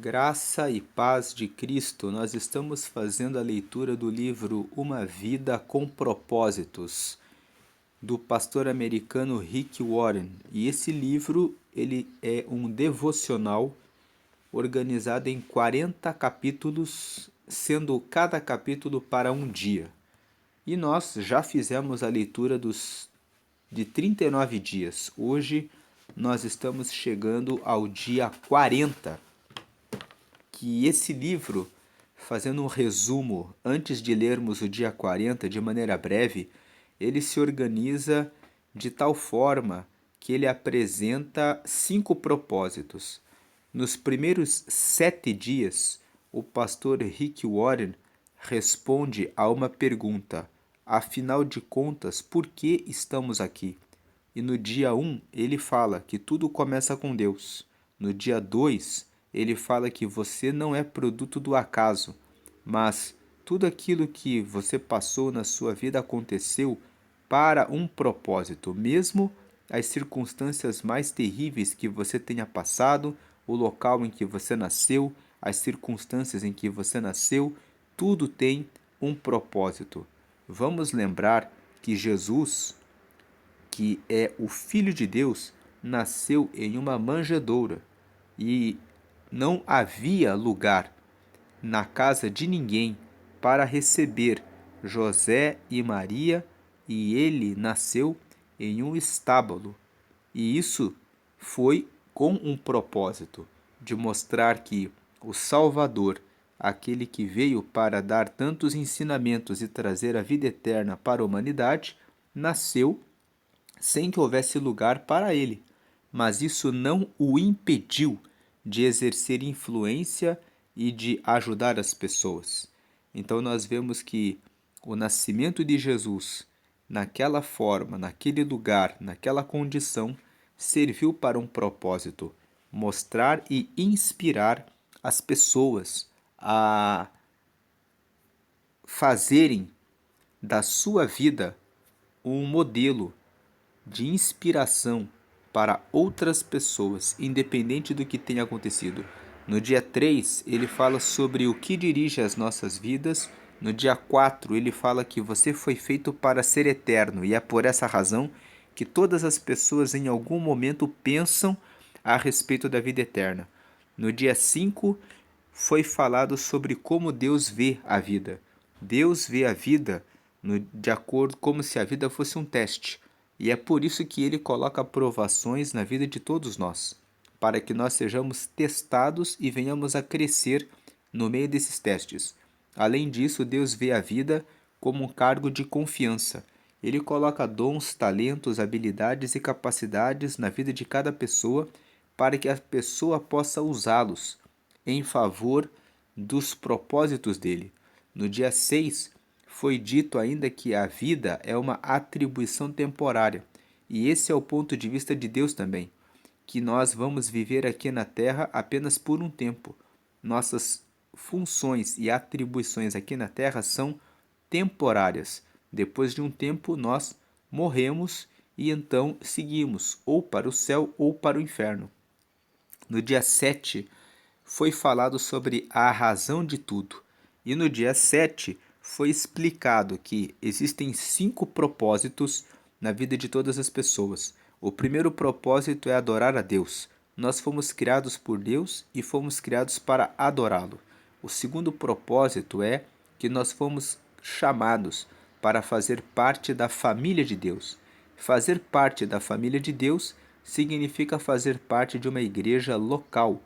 Graça e paz de Cristo, nós estamos fazendo a leitura do livro Uma Vida com Propósitos, do pastor americano Rick Warren. E esse livro, ele é um devocional organizado em 40 capítulos, sendo cada capítulo para um dia. E nós já fizemos a leitura de 39 dias. Hoje nós estamos chegando ao dia 40. Que esse livro, fazendo um resumo, antes de lermos o dia 40 de maneira breve, ele se organiza de tal forma que ele apresenta 5 propósitos. Nos primeiros 7 dias, o pastor Rick Warren responde a uma pergunta: afinal de contas, por que estamos aqui? E no dia 1, ele fala que tudo começa com Deus. No dia 2, ele fala que você não é produto do acaso, mas tudo aquilo que você passou na sua vida aconteceu para um propósito, mesmo as circunstâncias mais terríveis que você tenha passado, o local em que você nasceu, as circunstâncias em que você nasceu, tudo tem um propósito. Vamos lembrar que Jesus, que é o Filho de Deus, nasceu em uma manjedoura e não havia lugar na casa de ninguém para receber José e Maria, e ele nasceu em um estábulo. E isso foi com um propósito de mostrar que o Salvador, aquele que veio para dar tantos ensinamentos e trazer a vida eterna para a humanidade, nasceu sem que houvesse lugar para ele, mas isso não o impediu de exercer influência e de ajudar as pessoas. Então nós vemos que o nascimento de Jesus, naquela forma, naquele lugar, naquela condição, serviu para um propósito: mostrar e inspirar as pessoas a fazerem da sua vida um modelo de inspiração para outras pessoas, independente do que tenha acontecido. No dia 3, ele fala sobre o que dirige as nossas vidas. No dia 4, ele fala que você foi feito para ser eterno, e é por essa razão que todas as pessoas em algum momento pensam a respeito da vida eterna. No dia 5, foi falado sobre como Deus vê a vida. Deus vê a vida de acordo como se a vida fosse um teste. E é por isso que ele coloca provações na vida de todos nós, para que nós sejamos testados e venhamos a crescer no meio desses testes. Além disso, Deus vê a vida como um cargo de confiança. Ele coloca dons, talentos, habilidades e capacidades na vida de cada pessoa para que a pessoa possa usá-los em favor dos propósitos dele. No dia 6, foi dito ainda que a vida é uma atribuição temporária, e esse é o ponto de vista de Deus também, que nós vamos viver aqui na Terra apenas por um tempo. Nossas funções e atribuições aqui na Terra são temporárias. Depois de um tempo, nós morremos e então seguimos ou para o céu ou para o inferno. No dia 7, foi falado sobre a razão de tudo. E no dia 7, foi explicado que existem 5 propósitos na vida de todas as pessoas. O primeiro propósito é adorar a Deus. Nós fomos criados por Deus e fomos criados para adorá-lo. O segundo propósito é que nós fomos chamados para fazer parte da família de Deus. Fazer parte da família de Deus significa fazer parte de uma igreja local.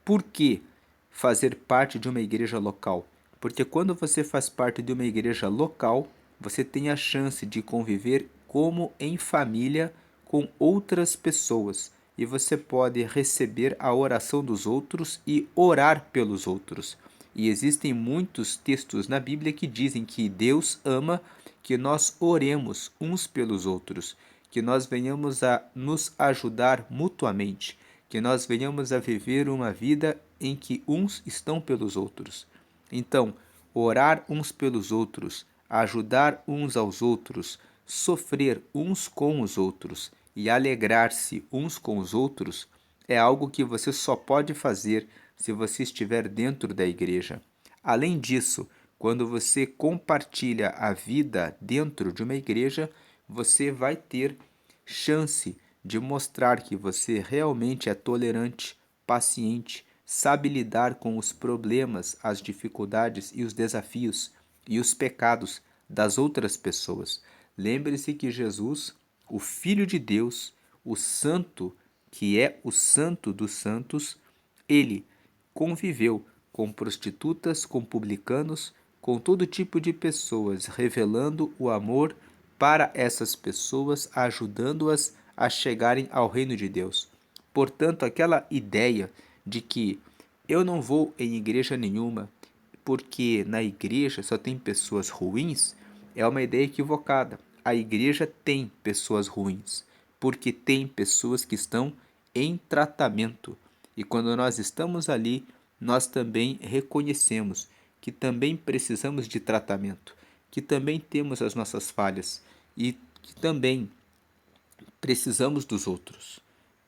Por que fazer parte de uma igreja local? Porque quando você faz parte de uma igreja local, você tem a chance de conviver como em família com outras pessoas, e você pode receber a oração dos outros e orar pelos outros. E existem muitos textos na Bíblia que dizem que Deus ama que nós oremos uns pelos outros, que nós venhamos a nos ajudar mutuamente, que nós venhamos a viver uma vida em que uns estão pelos outros. Então, orar uns pelos outros, ajudar uns aos outros, sofrer uns com os outros e alegrar-se uns com os outros é algo que você só pode fazer se você estiver dentro da igreja. Além disso, quando você compartilha a vida dentro de uma igreja, você vai ter chance de mostrar que você realmente é tolerante, paciente, sabe lidar com os problemas, as dificuldades e os desafios e os pecados das outras pessoas. Lembre-se que Jesus, o Filho de Deus, o Santo, que é o Santo dos Santos, ele conviveu com prostitutas, com publicanos, com todo tipo de pessoas, revelando o amor para essas pessoas, ajudando-as a chegarem ao reino de Deus. Portanto, aquela ideia de que eu não vou em igreja nenhuma porque na igreja só tem pessoas ruins é uma ideia equivocada. A igreja tem pessoas ruins, porque tem pessoas que estão em tratamento. E quando nós estamos ali, nós também reconhecemos que também precisamos de tratamento, que também temos as nossas falhas e que também precisamos dos outros.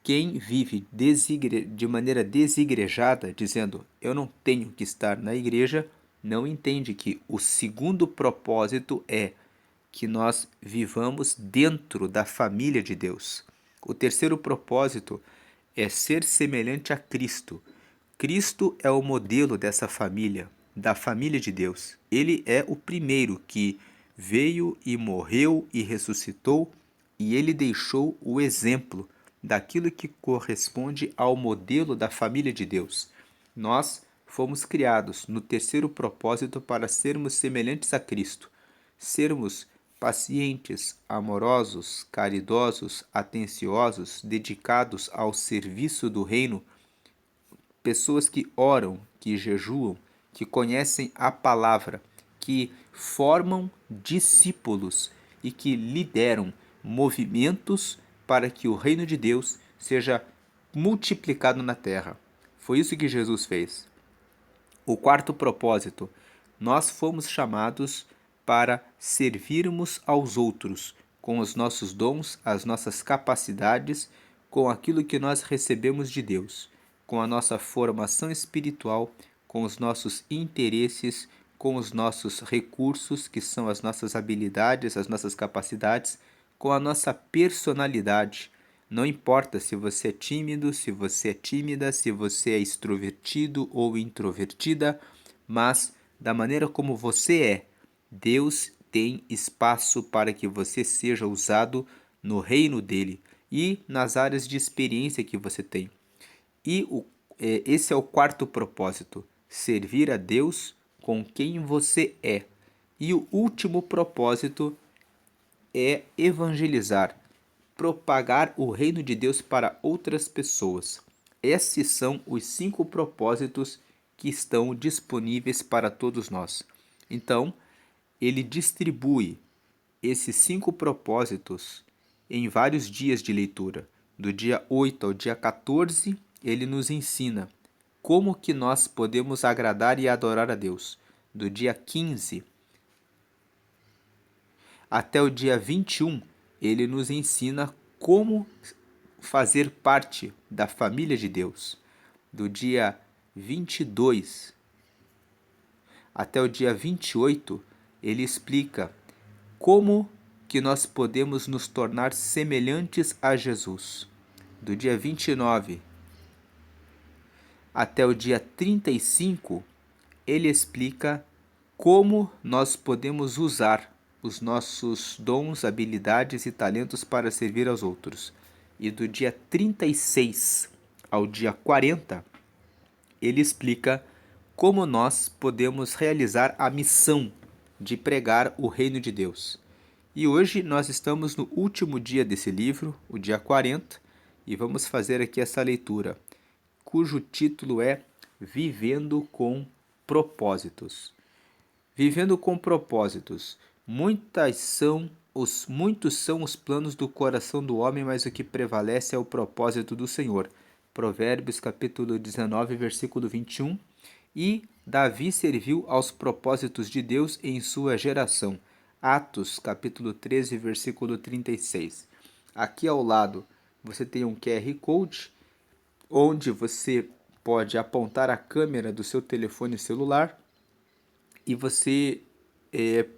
Quem vive de maneira desigrejada, dizendo eu não tenho que estar na igreja, não entende que o segundo propósito é que nós vivamos dentro da família de Deus. O terceiro propósito é ser semelhante a Cristo. Cristo é o modelo dessa família, da família de Deus. Ele é o primeiro que veio e morreu e ressuscitou, e ele deixou o exemplo daquilo que corresponde ao modelo da família de Deus. Nós fomos criados no terceiro propósito para sermos semelhantes a Cristo, sermos pacientes, amorosos, caridosos, atenciosos, dedicados ao serviço do reino, pessoas que oram, que jejuam, que conhecem a palavra, que formam discípulos e que lideram movimentos para que o reino de Deus seja multiplicado na terra. Foi isso que Jesus fez. O quarto propósito, nós fomos chamados para servirmos aos outros com os nossos dons, as nossas capacidades, com aquilo que nós recebemos de Deus, com a nossa formação espiritual, com os nossos interesses, com os nossos recursos, que são as nossas habilidades, as nossas capacidades, com a nossa personalidade. Não importa se você é tímido, se você é tímida, se você é extrovertido ou introvertida, mas da maneira como você é, Deus tem espaço para que você seja usado no reino dele e nas áreas de experiência que você tem. Esse é o quarto propósito: servir a Deus com quem você é. E o último propósito é evangelizar, propagar o reino de Deus para outras pessoas. Esses são os 5 propósitos que estão disponíveis para todos nós. Então, ele distribui esses 5 propósitos em vários dias de leitura. Do dia 8 ao dia 14, ele nos ensina como que nós podemos agradar e adorar a Deus. Do dia 15 até o dia 21, ele nos ensina como fazer parte da família de Deus. Do dia 22 até o dia 28, ele explica como que nós podemos nos tornar semelhantes a Jesus. Do dia 29 até o dia 35, ele explica como nós podemos usar os nossos dons, habilidades e talentos para servir aos outros. E do dia 36 ao dia 40, ele explica como nós podemos realizar a missão de pregar o reino de Deus. E hoje nós estamos no último dia desse livro, o dia 40, e vamos fazer aqui essa leitura, cujo título é Vivendo com Propósitos. Vivendo com propósitos. Muitos são os planos do coração do homem, mas o que prevalece é o propósito do Senhor. Provérbios capítulo 19, versículo 21. E Davi serviu aos propósitos de Deus em sua geração. Atos capítulo 13, versículo 36. Aqui ao lado você tem um QR Code onde você pode apontar a câmera do seu telefone celular e você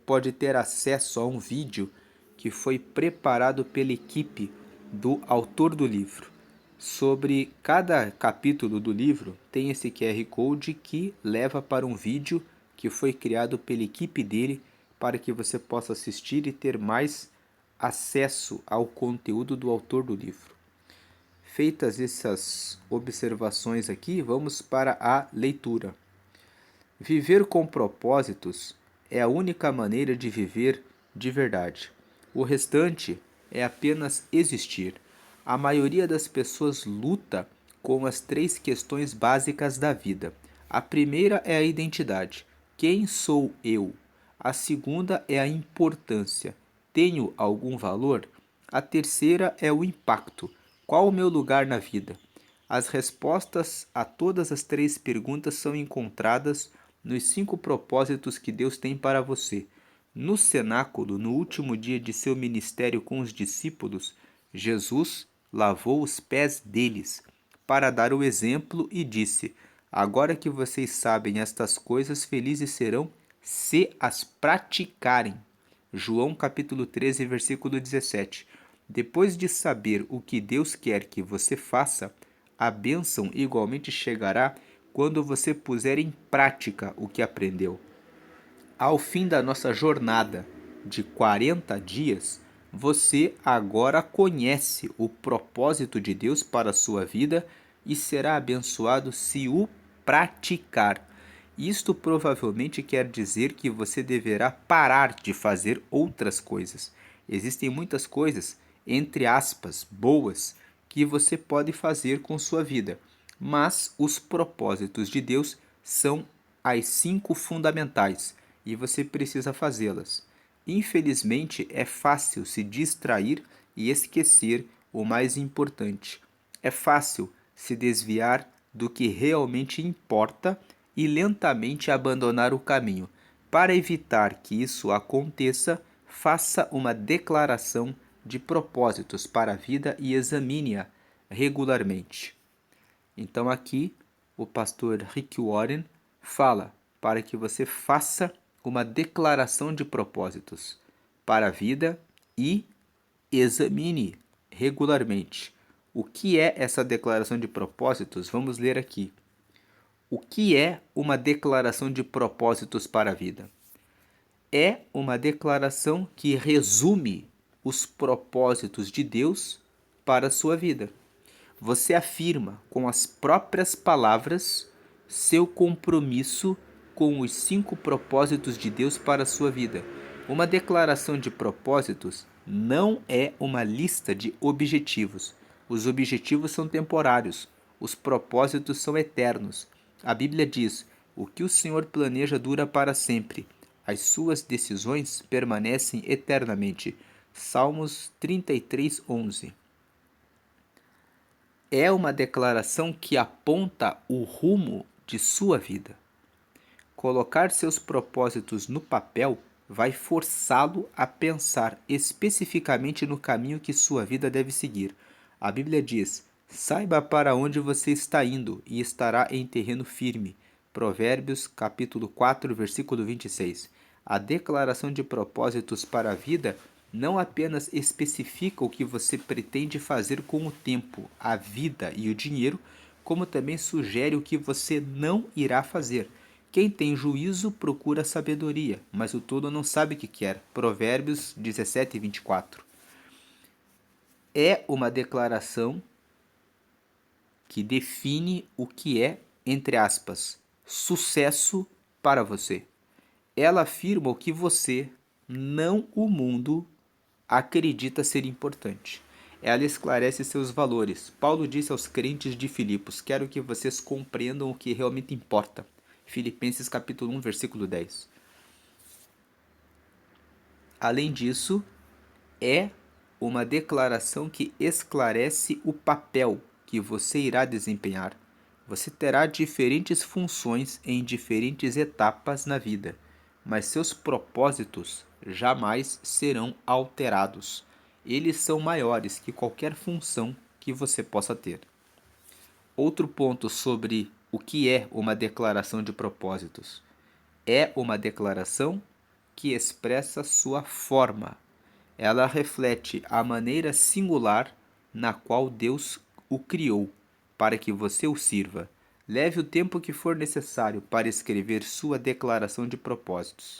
pode ter acesso a um vídeo que foi preparado pela equipe do autor do livro. Sobre cada capítulo do livro tem esse QR Code que leva para um vídeo que foi criado pela equipe dele para que você possa assistir e ter mais acesso ao conteúdo do autor do livro. Feitas essas observações aqui, vamos para a leitura. Viver com propósitos é a única maneira de viver de verdade. O restante é apenas existir. A maioria das pessoas luta com as 3 questões básicas da vida. A primeira é a identidade. Quem sou eu? A segunda é a importância. Tenho algum valor? A terceira é o impacto. Qual o meu lugar na vida? As respostas a todas as 3 perguntas são encontradas nos 5 propósitos que Deus tem para você. No cenáculo, no último dia de seu ministério com os discípulos, Jesus lavou os pés deles para dar o exemplo e disse: Agora que vocês sabem estas coisas, felizes serão se as praticarem. João capítulo 13, versículo 17. Depois de saber o que Deus quer que você faça, a bênção igualmente chegará quando você puser em prática o que aprendeu. Ao fim da nossa jornada de 40 dias, você agora conhece o propósito de Deus para a sua vida e será abençoado se o praticar. Isto provavelmente quer dizer que você deverá parar de fazer outras coisas. Existem muitas coisas, entre aspas, boas, que você pode fazer com sua vida, mas os propósitos de Deus são as 5 fundamentais e você precisa fazê-las. Infelizmente, é fácil se distrair e esquecer o mais importante. É fácil se desviar do que realmente importa e lentamente abandonar o caminho. Para evitar que isso aconteça, faça uma declaração de propósitos para a vida e examine-a regularmente. Então aqui o pastor Rick Warren fala para que você faça uma declaração de propósitos para a vida e examine regularmente. O que é essa declaração de propósitos? Vamos ler aqui. O que é uma declaração de propósitos para a vida? É uma declaração que resume os propósitos de Deus para a sua vida. Você afirma com as próprias palavras seu compromisso com os 5 propósitos de Deus para a sua vida. Uma declaração de propósitos não é uma lista de objetivos. Os objetivos são temporários, os propósitos são eternos. A Bíblia diz: o que o Senhor planeja dura para sempre. As suas decisões permanecem eternamente. Salmos 33, 11. É uma declaração que aponta o rumo de sua vida. Colocar seus propósitos no papel vai forçá-lo a pensar especificamente no caminho que sua vida deve seguir. A Bíblia diz: saiba para onde você está indo e estará em terreno firme. Provérbios capítulo 4, versículo 26. A declaração de propósitos para a vida não apenas especifica o que você pretende fazer com o tempo, a vida e o dinheiro, como também sugere o que você não irá fazer. Quem tem juízo procura sabedoria, mas o tolo não sabe o que quer. Provérbios 17, 24. É uma declaração que define o que é, entre aspas, sucesso para você. Ela afirma o que você, não o mundo, acredita ser importante. Ela esclarece seus valores. Paulo disse aos crentes de Filipos: quero que vocês compreendam o que realmente importa. Filipenses capítulo 1, versículo 10. Além disso, é uma declaração que esclarece o papel que você irá desempenhar. Você terá diferentes funções em diferentes etapas na vida, mas seus propósitos jamais serão alterados. Eles são maiores que qualquer função que você possa ter. Outro ponto sobre o que é uma declaração de propósitos. É uma declaração que expressa sua forma. Ela reflete a maneira singular na qual Deus o criou para que você o sirva. Leve o tempo que for necessário para escrever sua declaração de propósitos.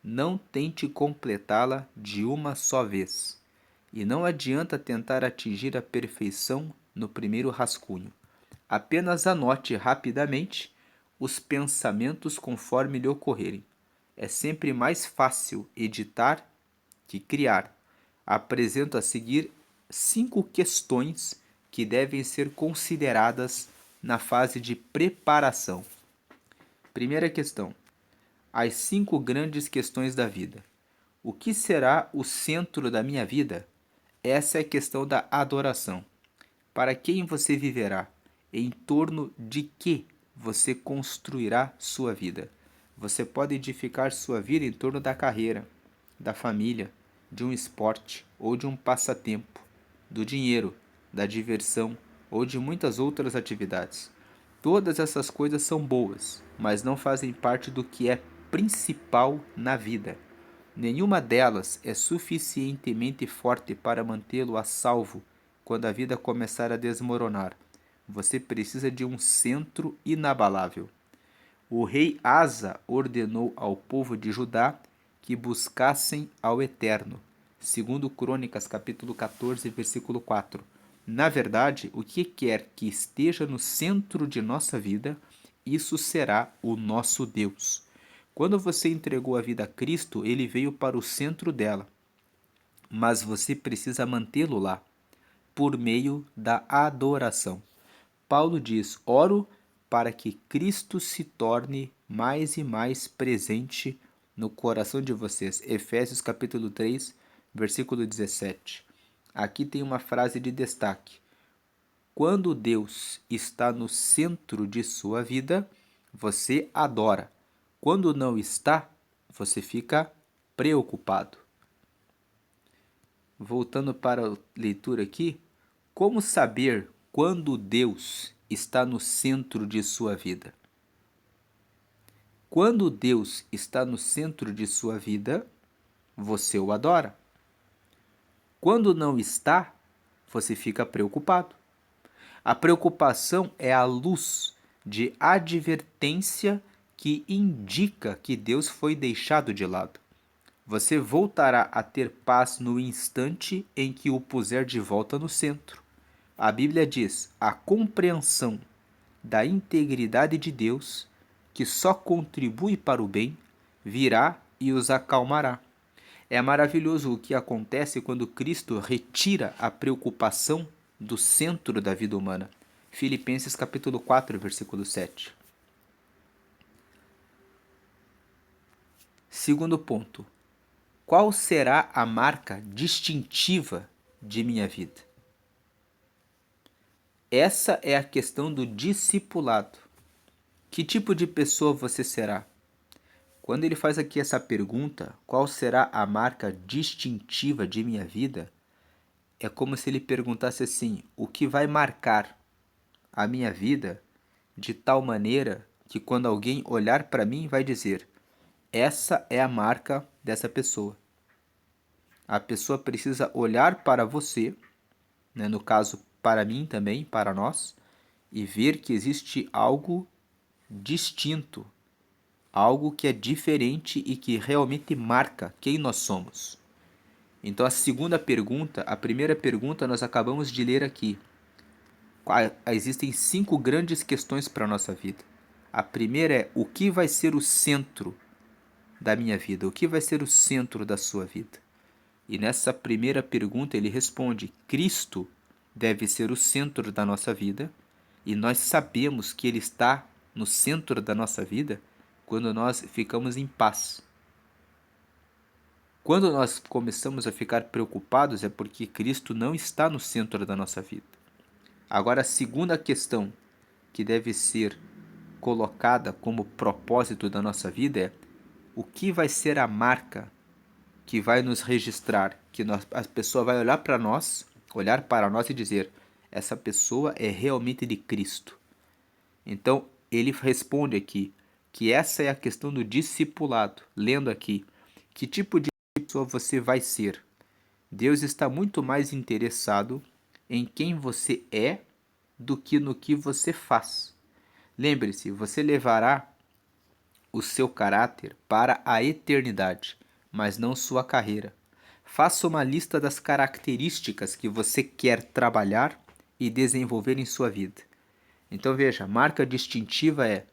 Não tente completá-la de uma só vez. E não adianta tentar atingir a perfeição no primeiro rascunho. Apenas anote rapidamente os pensamentos conforme lhe ocorrerem. É sempre mais fácil editar que criar. Apresento a seguir 5 questões que devem ser consideradas na fase de preparação. Primeira questão: as 5 grandes questões da vida. O que será o centro da minha vida? Essa é a questão da adoração. Para quem você viverá? Em torno de que você construirá sua vida? Você pode edificar sua vida em torno da carreira, da família, de um esporte ou de um passatempo, do dinheiro, da diversão ou de muitas outras atividades. Todas essas coisas são boas, mas não fazem parte do que é principal na vida. Nenhuma delas é suficientemente forte para mantê-lo a salvo quando a vida começar a desmoronar. Você precisa de um centro inabalável. O rei Asa ordenou ao povo de Judá que buscassem ao Eterno. Segundo Crônicas, capítulo 14, versículo 4. Na verdade, o que quer que esteja no centro de nossa vida, isso será o nosso Deus. Quando você entregou a vida a Cristo, ele veio para o centro dela, mas você precisa mantê-lo lá, por meio da adoração. Paulo diz: oro para que Cristo se torne mais e mais presente no coração de vocês. Efésios capítulo 3, versículo 17. Aqui tem uma frase de destaque. Quando Deus está no centro de sua vida, você adora. Quando não está, você fica preocupado. Voltando para a leitura aqui, como saber quando Deus está no centro de sua vida? Quando Deus está no centro de sua vida, você o adora. Quando não está, você fica preocupado. A preocupação é a luz de advertência que indica que Deus foi deixado de lado. Você voltará a ter paz no instante em que o puser de volta no centro. A Bíblia diz: a compreensão da integridade de Deus, que só contribui para o bem, virá e os acalmará. É maravilhoso o que acontece quando Cristo retira a preocupação do centro da vida humana. Filipenses capítulo 4, versículo 7. Segundo ponto: qual será a marca distintiva de minha vida? Essa é a questão do discipulado. Que tipo de pessoa você será? Quando ele faz aqui essa pergunta, qual será a marca distintiva de minha vida? É como se ele perguntasse assim: o que vai marcar a minha vida de tal maneira que quando alguém olhar para mim vai dizer: essa é a marca dessa pessoa. A pessoa precisa olhar para você, né, no caso para mim também, para nós, e ver que existe algo distinto, algo que é diferente e que realmente marca quem nós somos. Então a primeira pergunta nós acabamos de ler aqui. Existem 5 grandes questões para a nossa vida. A primeira é: o que vai ser o centro da minha vida? O que vai ser o centro da sua vida? E nessa primeira pergunta ele responde: Cristo deve ser o centro da nossa vida, e nós sabemos que Ele está no centro da nossa vida quando nós ficamos em paz. Quando nós começamos a ficar preocupados é porque Cristo não está no centro da nossa vida. Agora, a segunda questão que deve ser colocada como propósito da nossa vida é: o que vai ser a marca que vai nos registrar, que a pessoa vai olhar para nós e dizer: essa pessoa é realmente de Cristo. Então, ele responde aqui que essa é a questão do discipulado. Lendo aqui, que tipo de pessoa você vai ser? Deus está muito mais interessado em quem você é do que no que você faz. Lembre-se, você levará o seu caráter para a eternidade, mas não sua carreira. Faça uma lista das características que você quer trabalhar e desenvolver em sua vida. Então veja, marca distintiva é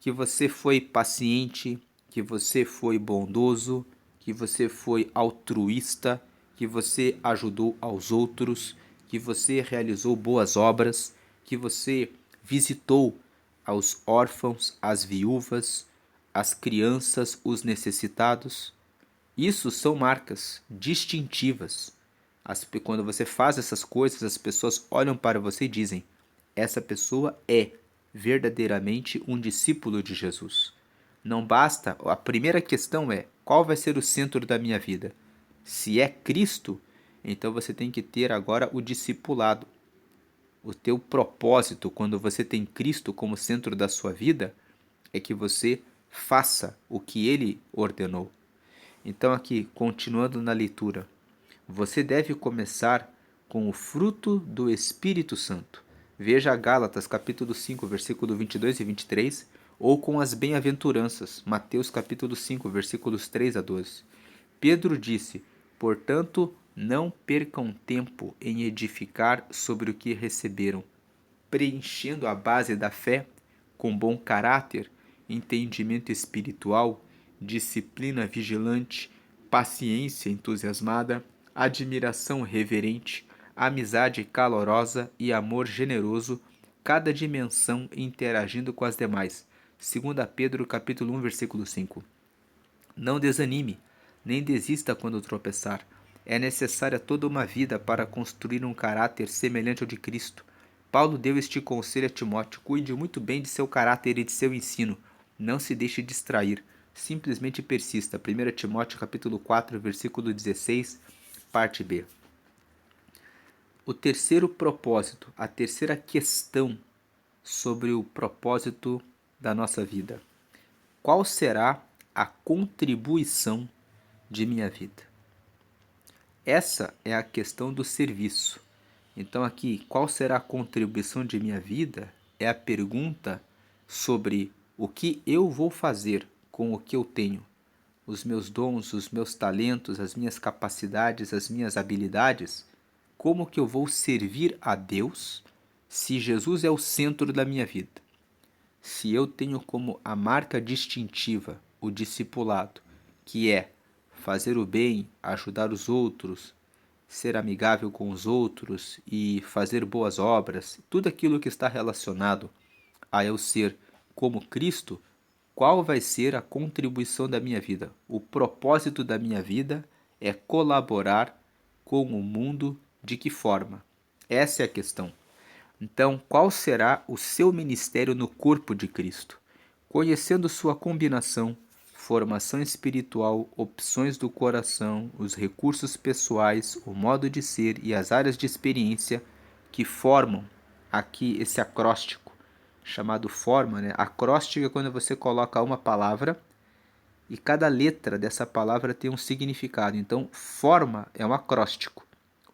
que você foi paciente, que você foi bondoso, que você foi altruísta, que você ajudou aos outros, que você realizou boas obras, que você visitou aos órfãos, as viúvas, as crianças, os necessitados. Isso são marcas distintivas. Quando você faz essas coisas, as pessoas olham para você e dizem: essa pessoa é verdadeiramente um discípulo de Jesus. Não basta, a primeira questão é: qual vai ser o centro da minha vida? Se é Cristo, então você tem que ter agora o discipulado. O teu propósito, quando você tem Cristo como centro da sua vida, é que você faça o que ele ordenou. Então, aqui, continuando na leitura, você deve começar com o fruto do Espírito Santo. Veja Gálatas capítulo 5, versículo 22 e 23, ou com as bem-aventuranças, Mateus capítulo 5, versículos 3 a 12. Pedro disse: portanto, não percam tempo em edificar sobre o que receberam, preenchendo a base da fé com bom caráter, entendimento espiritual, disciplina vigilante, paciência entusiasmada, admiração reverente, amizade calorosa e amor generoso, cada dimensão interagindo com as demais. 2 Pedro capítulo 1, versículo 5. Não desanime, nem desista quando tropeçar. É necessária toda uma vida para construir um caráter semelhante ao de Cristo. Paulo deu este conselho a Timóteo: cuide muito bem de seu caráter e de seu ensino. Não se deixe distrair. Simplesmente persista. 1 Timóteo capítulo 4, versículo 16, parte B. O terceiro propósito, a terceira questão sobre o propósito da nossa vida. Qual será a contribuição de minha vida? Essa é a questão do serviço. Então aqui, qual será a contribuição de minha vida? É a pergunta sobre o que eu vou fazer com o que eu tenho. Os meus dons, os meus talentos, as minhas capacidades, as minhas habilidades. Como que eu vou servir a Deus se Jesus é o centro da minha vida? Se eu tenho como a marca distintiva o discipulado, que é fazer o bem, ajudar os outros, ser amigável com os outros e fazer boas obras, tudo aquilo que está relacionado a eu ser como Cristo, qual vai ser a contribuição da minha vida? O propósito da minha vida é colaborar com o mundo. De que forma? Essa é a questão. Então, qual será o seu ministério no corpo de Cristo? Conhecendo sua combinação, formação espiritual, opções do coração, os recursos pessoais, o modo de ser e as áreas de experiência que formam aqui esse acróstico, chamado forma, né? Acróstico é quando você coloca uma palavra e cada letra dessa palavra tem um significado. Então, forma é um acróstico.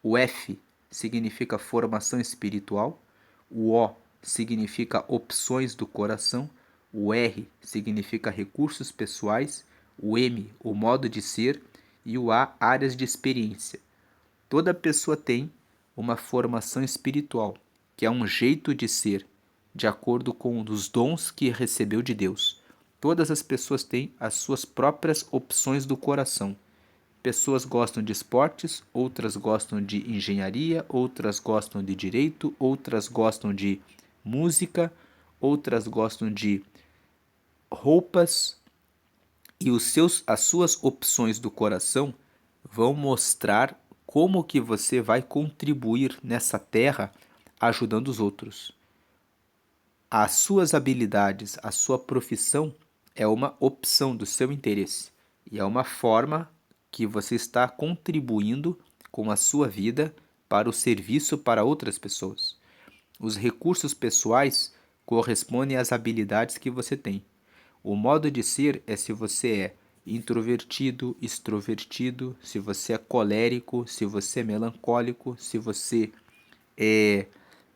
O F significa formação espiritual, o O significa opções do coração, o R significa recursos pessoais, o M, o modo de ser, e o A, áreas de experiência. Toda pessoa tem uma formação espiritual, que é um jeito de ser, de acordo com os dons que recebeu de Deus. Todas as pessoas têm as suas próprias opções do coração. Pessoas gostam de esportes, outras gostam de engenharia, outras gostam de direito, outras gostam de música, outras gostam de roupas, e as suas opções do coração vão mostrar como que você vai contribuir nessa terra ajudando os outros. As suas habilidades, a sua profissão é uma opção do seu interesse e é uma forma que você está contribuindo com a sua vida para o serviço para outras pessoas. Os recursos pessoais correspondem às habilidades que você tem. O modo de ser é se você é introvertido, extrovertido, se você é colérico, se você é melancólico, se você é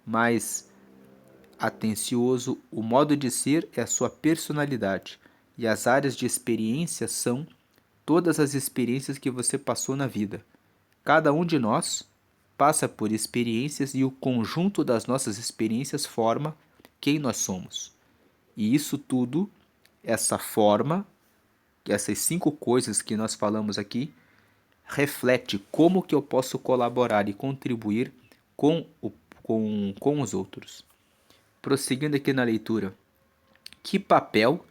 mais atencioso. O modo de ser é a sua personalidade. E as áreas de experiência são todas as experiências que você passou na vida. Cada um de nós passa por experiências e o conjunto das nossas experiências forma quem nós somos. E isso tudo, essa forma, essas 5 coisas que nós falamos aqui, reflete como que eu posso colaborar e contribuir com os outros. Prosseguindo aqui na leitura, que papel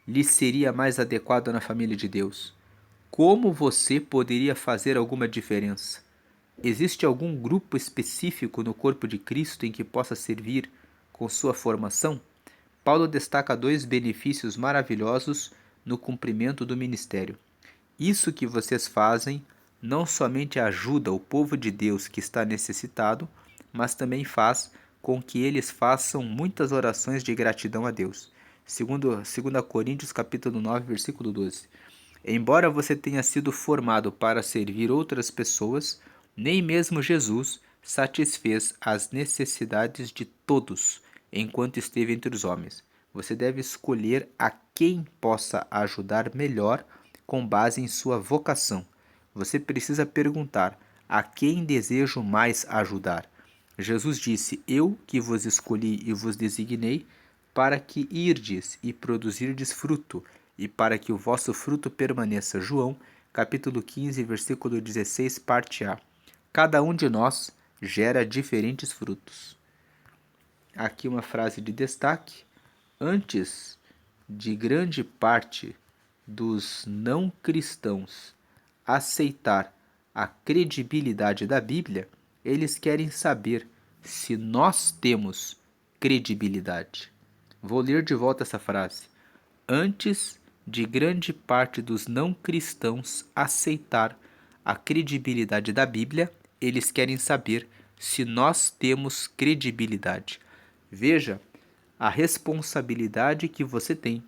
lhe seria mais adequado na família de Deus? Como você poderia fazer alguma diferença? Existe algum grupo específico no corpo de Cristo em que possa servir com sua formação? Paulo destaca 2 benefícios maravilhosos no cumprimento do ministério. Isso que vocês fazem não somente ajuda o povo de Deus que está necessitado, mas também faz com que eles façam muitas orações de gratidão a Deus. Segundo 2 Coríntios capítulo 9, versículo 12. Embora você tenha sido formado para servir outras pessoas, nem mesmo Jesus satisfez as necessidades de todos enquanto esteve entre os homens. Você deve escolher a quem possa ajudar melhor com base em sua vocação. Você precisa perguntar: a quem desejo mais ajudar? Jesus disse: eu que vos escolhi e vos designei para que irdes e produzirdes fruto, e para que o vosso fruto permaneça. João, capítulo 15, versículo 16, parte A. Cada um de nós gera diferentes frutos. Aqui uma frase de destaque. Antes de grande parte dos não cristãos aceitar a credibilidade da Bíblia, eles querem saber se nós temos credibilidade. Vou ler de volta essa frase. Antes de grande parte dos não cristãos aceitar a credibilidade da Bíblia, eles querem saber se nós temos credibilidade. Veja a responsabilidade que você tem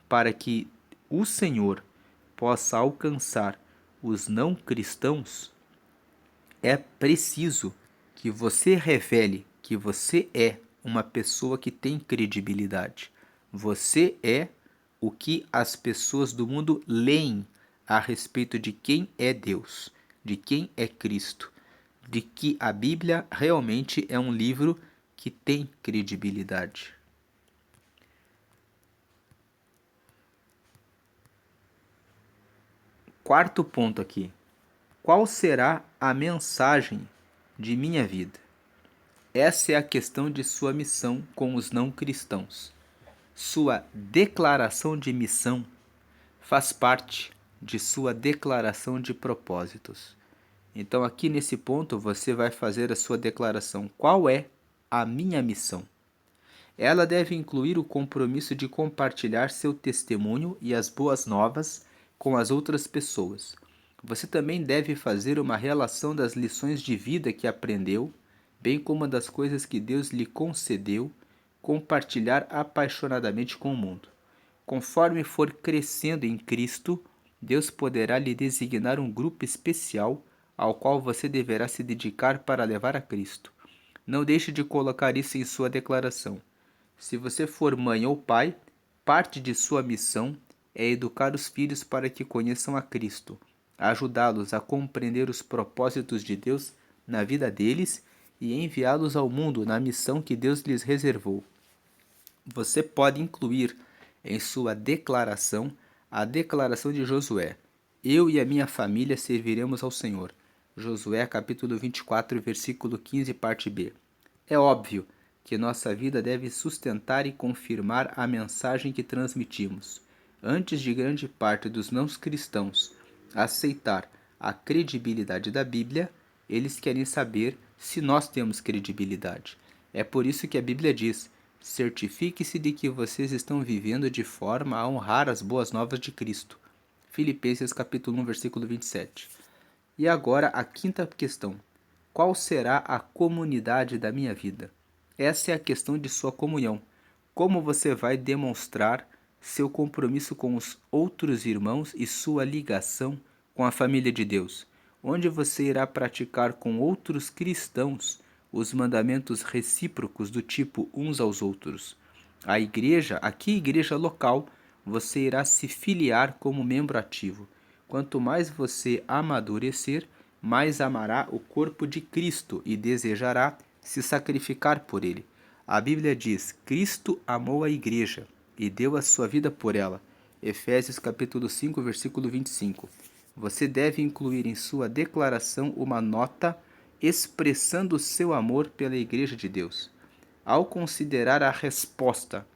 para que o Senhor possa alcançar os não cristãos. É preciso que você revele que você é uma pessoa que tem credibilidade. Você é o que as pessoas do mundo leem a respeito de quem é Deus, de quem é Cristo, de que a Bíblia realmente é um livro que tem credibilidade. Quarto ponto aqui. Qual será a mensagem de minha vida? Essa é a questão de sua missão com os não cristãos. Sua declaração de missão faz parte de sua declaração de propósitos. Então, aqui nesse ponto, você vai fazer a sua declaração. Qual é a minha missão? Ela deve incluir o compromisso de compartilhar seu testemunho e as boas novas com as outras pessoas. Você também deve fazer uma relação das lições de vida que aprendeu, bem como das coisas que Deus lhe concedeu, compartilhar apaixonadamente com o mundo. Conforme for crescendo em Cristo, Deus poderá lhe designar um grupo especial ao qual você deverá se dedicar para levar a Cristo. Não deixe de colocar isso em sua declaração. Se você for mãe ou pai, parte de sua missão é educar os filhos para que conheçam a Cristo, ajudá-los a compreender os propósitos de Deus na vida deles e enviá-los ao mundo na missão que Deus lhes reservou. Você pode incluir em sua declaração a declaração de Josué: eu e a minha família serviremos ao Senhor. Josué capítulo 24, versículo 15, parte B. É óbvio que nossa vida deve sustentar e confirmar a mensagem que transmitimos. Antes de grande parte dos não cristãos aceitar a credibilidade da Bíblia, eles querem saber se nós temos credibilidade. É por isso que a Bíblia diz: certifique-se de que vocês estão vivendo de forma a honrar as boas novas de Cristo. Filipenses capítulo 1, versículo 27. E agora a quinta questão. qual será a comunidade da minha vida? Essa é a questão de sua comunhão. Como você vai demonstrar seu compromisso com os outros irmãos e sua ligação com a família de Deus? Onde você irá praticar com outros cristãos os mandamentos recíprocos do tipo uns aos outros? A igreja, aqui igreja local, você irá se filiar como membro ativo. Quanto mais você amadurecer, mais amará o corpo de Cristo e desejará se sacrificar por ele. A Bíblia diz: Cristo amou a igreja e deu a sua vida por ela. Efésios capítulo 5, versículo 25. Você deve incluir em sua declaração uma nota expressando seu amor pela igreja de Deus. Ao considerar a resposta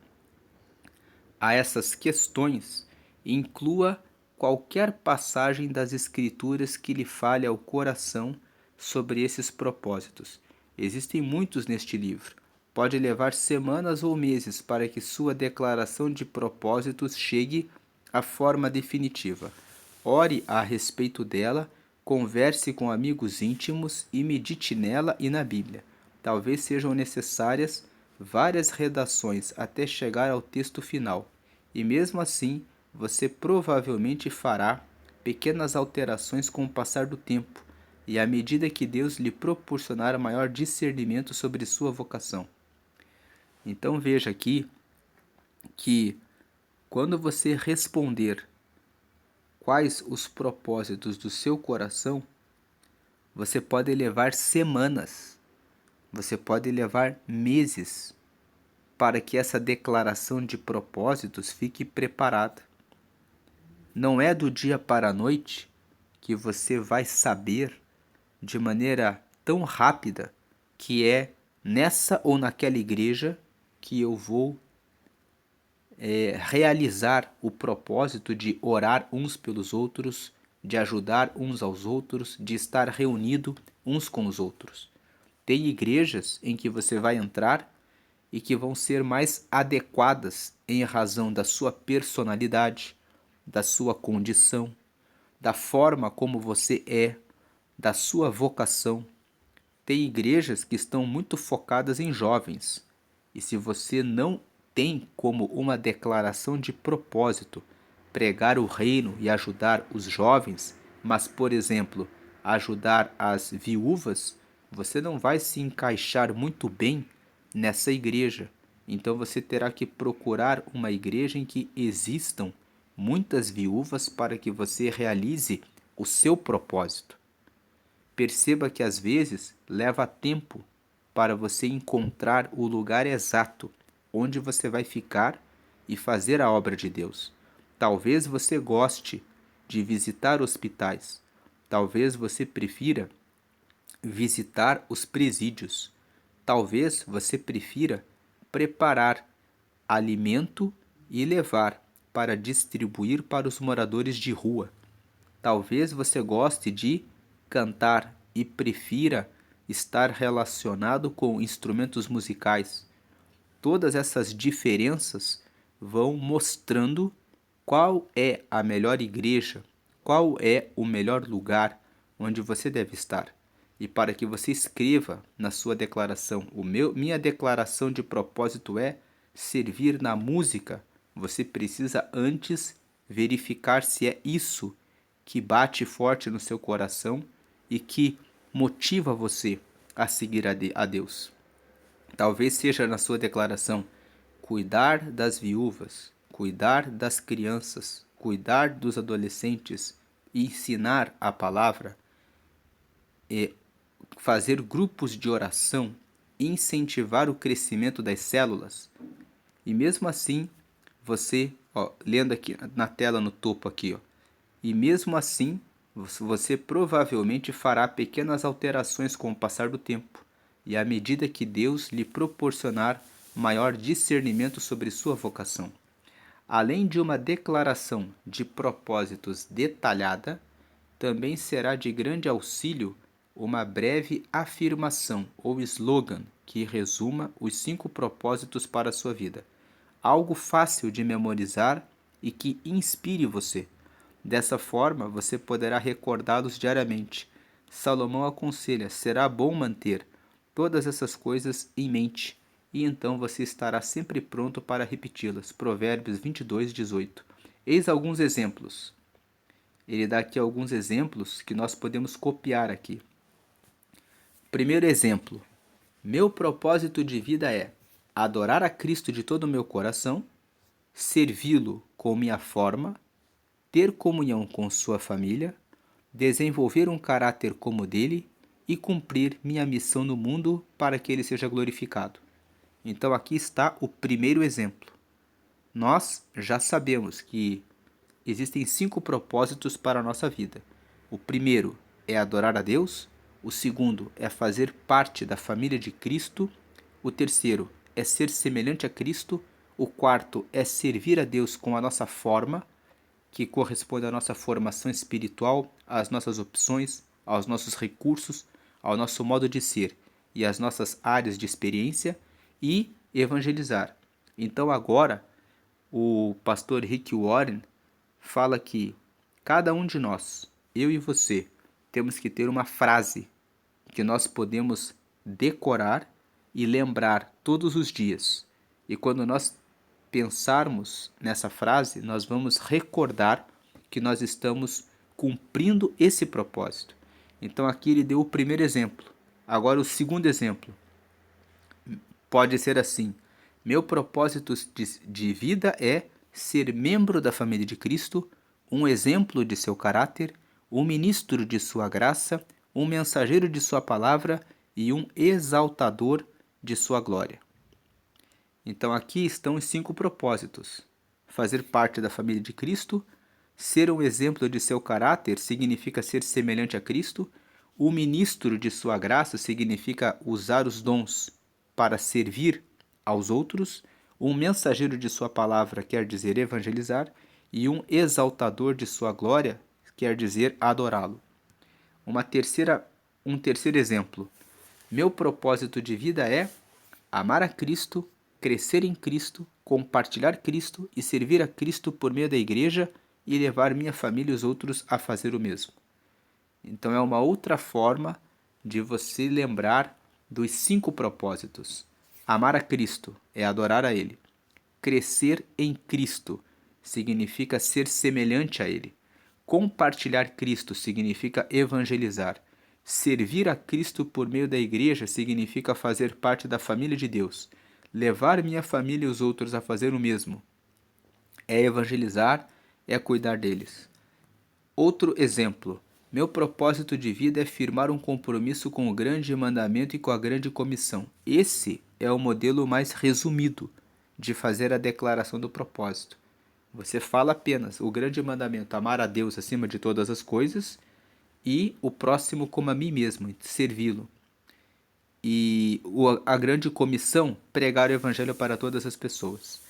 a essas questões, inclua qualquer passagem das Escrituras que lhe fale ao coração sobre esses propósitos. Existem muitos neste livro. Pode levar semanas ou meses para que sua declaração de propósitos chegue à forma definitiva. Ore a respeito dela, converse com amigos íntimos e medite nela e na Bíblia. Talvez sejam necessárias várias redações até chegar ao texto final, e mesmo assim você provavelmente fará pequenas alterações com o passar do tempo e à medida que Deus lhe proporcionar maior discernimento sobre sua vocação. Então veja aqui que quando você responder quais os propósitos do seu coração, você pode levar semanas, você pode levar meses para que essa declaração de propósitos fique preparada. Não é do dia para a noite que você vai saber de maneira tão rápida que é nessa ou naquela igreja que eu vou realizar o propósito de orar uns pelos outros, de ajudar uns aos outros, de estar reunido uns com os outros. Tem igrejas em que você vai entrar e que vão ser mais adequadas em razão da sua personalidade, da sua condição, da forma como você é, da sua vocação. Tem igrejas que estão muito focadas em jovens, e se você não tem como uma declaração de propósito pregar o reino e ajudar os jovens, mas, por exemplo, ajudar as viúvas, você não vai se encaixar muito bem nessa igreja. Então você terá que procurar uma igreja em que existam muitas viúvas para que você realize o seu propósito. Perceba que às vezes leva tempo para você encontrar o lugar exato onde você vai ficar e fazer a obra de Deus. Talvez você goste de visitar hospitais. Talvez você prefira visitar os presídios. Talvez você prefira preparar alimento e levar para distribuir para os moradores de rua. Talvez você goste de cantar e prefira estar relacionado com instrumentos musicais. Todas essas diferenças vão mostrando qual é a melhor igreja, qual é o melhor lugar onde você deve estar. E para que você escreva na sua declaração, minha declaração de propósito é servir na música, você precisa antes verificar se é isso que bate forte no seu coração e que motiva você a seguir a Deus. Talvez seja na sua declaração cuidar das viúvas, cuidar das crianças, cuidar dos adolescentes, ensinar a palavra, fazer grupos de oração, incentivar o crescimento das células. E mesmo assim, você, lendo aqui na tela no topo aqui, e mesmo assim, você provavelmente fará pequenas alterações com o passar do tempo, e à medida que Deus lhe proporcionar maior discernimento sobre sua vocação. Além de uma declaração de propósitos detalhada, também será de grande auxílio uma breve afirmação ou slogan que resuma os 5 propósitos para a sua vida. Algo fácil de memorizar e que inspire você. Dessa forma, você poderá recordá-los diariamente. Salomão aconselha: será bom manter todas essas coisas em mente, e então você estará sempre pronto para repeti-las. Provérbios 22:18. Eis alguns exemplos. Ele dá aqui alguns exemplos que nós podemos copiar aqui. Primeiro exemplo: meu propósito de vida é adorar a Cristo de todo o meu coração, servi-lo com minha forma, ter comunhão com sua família, desenvolver um caráter como o dele e cumprir minha missão no mundo para que ele seja glorificado. Então aqui está o primeiro exemplo. Nós já sabemos que existem 5 propósitos para a nossa vida. O primeiro é adorar a Deus, o segundo é fazer parte da família de Cristo, o terceiro é ser semelhante a Cristo, o quarto é servir a Deus com a nossa forma, que corresponde à nossa formação espiritual, às nossas opções, aos nossos recursos, ao nosso modo de ser e às nossas áreas de experiência, e evangelizar. Então agora o pastor Rick Warren fala que cada um de nós, eu e você, temos que ter uma frase que nós podemos decorar e lembrar todos os dias. E quando nós pensarmos nessa frase, nós vamos recordar que nós estamos cumprindo esse propósito. Então aqui ele deu o primeiro exemplo. Agora o segundo exemplo. Pode ser assim: meu propósito de vida é ser membro da família de Cristo, um exemplo de seu caráter, um ministro de sua graça, um mensageiro de sua palavra e um exaltador de sua glória. Então aqui estão os 5 propósitos. Fazer parte da família de Cristo, ser um exemplo de seu caráter significa ser semelhante a Cristo, o ministro de sua graça significa usar os dons para servir aos outros, um mensageiro de sua palavra quer dizer evangelizar, e um exaltador de sua glória quer dizer adorá-lo. Um terceiro exemplo. Meu propósito de vida é amar a Cristo, crescer em Cristo, compartilhar Cristo e servir a Cristo por meio da igreja e levar minha família e os outros a fazer o mesmo. Então é uma outra forma de você lembrar dos 5 propósitos. Amar a Cristo é adorar a Ele. Crescer em Cristo significa ser semelhante a Ele. Compartilhar Cristo significa evangelizar. Servir a Cristo por meio da igreja significa fazer parte da família de Deus. Levar minha família e os outros a fazer o mesmo. É evangelizar, é cuidar deles. Outro exemplo. Meu propósito de vida é firmar um compromisso com o grande mandamento e com a grande comissão. Esse é o modelo mais resumido de fazer a declaração do propósito. Você fala apenas o grande mandamento, amar a Deus acima de todas as coisas, e o próximo como a mim mesmo, servi-lo. E a grande comissão, pregar o evangelho para todas as pessoas.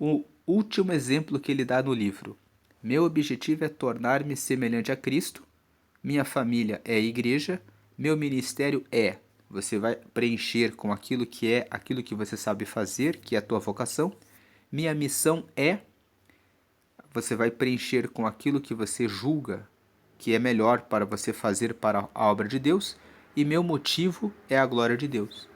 O último exemplo que ele dá no livro. Meu objetivo é tornar-me semelhante a Cristo. Minha família é a igreja. Meu ministério é. Você vai preencher com aquilo que você sabe fazer, que é a tua vocação. Minha missão é. Você vai preencher com aquilo que você julga que é melhor para você fazer para a obra de Deus. E meu motivo é a glória de Deus.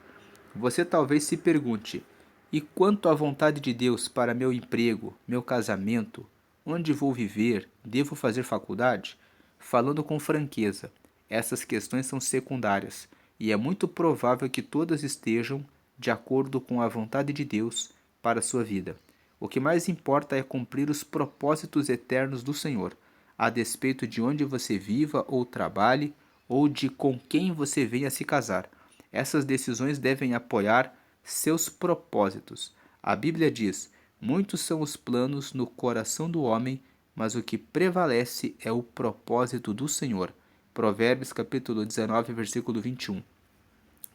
Você talvez se pergunte: e quanto à vontade de Deus para meu emprego, meu casamento, onde vou viver, devo fazer faculdade? Falando com franqueza, essas questões são secundárias e é muito provável que todas estejam de acordo com a vontade de Deus para a sua vida. O que mais importa é cumprir os propósitos eternos do Senhor, a despeito de onde você viva ou trabalhe, ou de com quem você venha se casar. Essas decisões devem apoiar seus propósitos. A Bíblia diz: muitos são os planos no coração do homem, mas o que prevalece é o propósito do Senhor. Provérbios capítulo 19, versículo 21.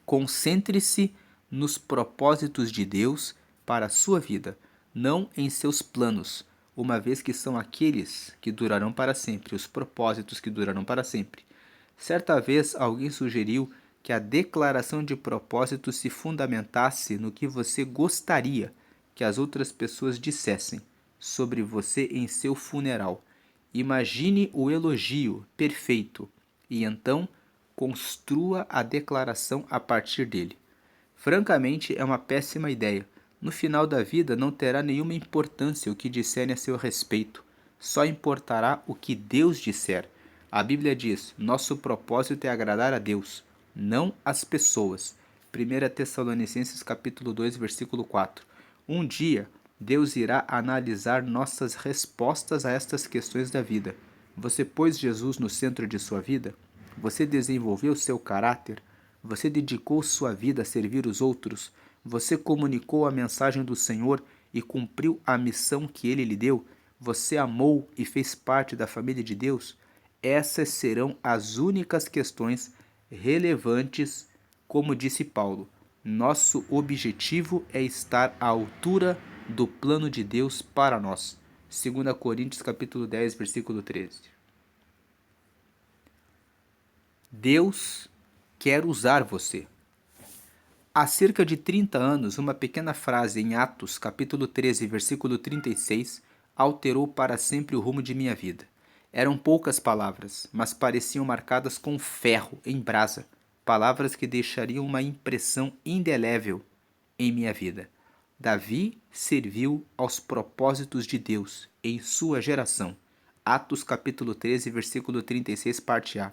Concentre-se nos propósitos de Deus para a sua vida, não em seus planos, uma vez que são aqueles que durarão para sempre, os propósitos que durarão para sempre. Certa vez alguém sugeriu que a declaração de propósito se fundamentasse no que você gostaria que as outras pessoas dissessem sobre você em seu funeral. Imagine o elogio perfeito e então construa a declaração a partir dele. Francamente, é uma péssima ideia. No final da vida não terá nenhuma importância o que disserem a seu respeito. Só importará o que Deus disser. A Bíblia diz: nosso propósito é agradar a Deus, não as pessoas. 1 Tessalonicenses capítulo 2, versículo 4. Um dia, Deus irá analisar nossas respostas a estas questões da vida. Você pôs Jesus no centro de sua vida? Você desenvolveu seu caráter? Você dedicou sua vida a servir os outros? Você comunicou a mensagem do Senhor e cumpriu a missão que Ele lhe deu? Você amou e fez parte da família de Deus? Essas serão as únicas questões relevantes, como disse Paulo. Nosso objetivo é estar à altura do plano de Deus para nós. 2 Coríntios capítulo 10, versículo 13. Deus quer usar você. Há cerca de 30 anos, uma pequena frase em Atos, capítulo 13, versículo 36, alterou para sempre o rumo de minha vida. Eram poucas palavras, mas pareciam marcadas com ferro em brasa, palavras que deixariam uma impressão indelével em minha vida. Davi serviu aos propósitos de Deus em sua geração. Atos capítulo 13, versículo 36, parte A.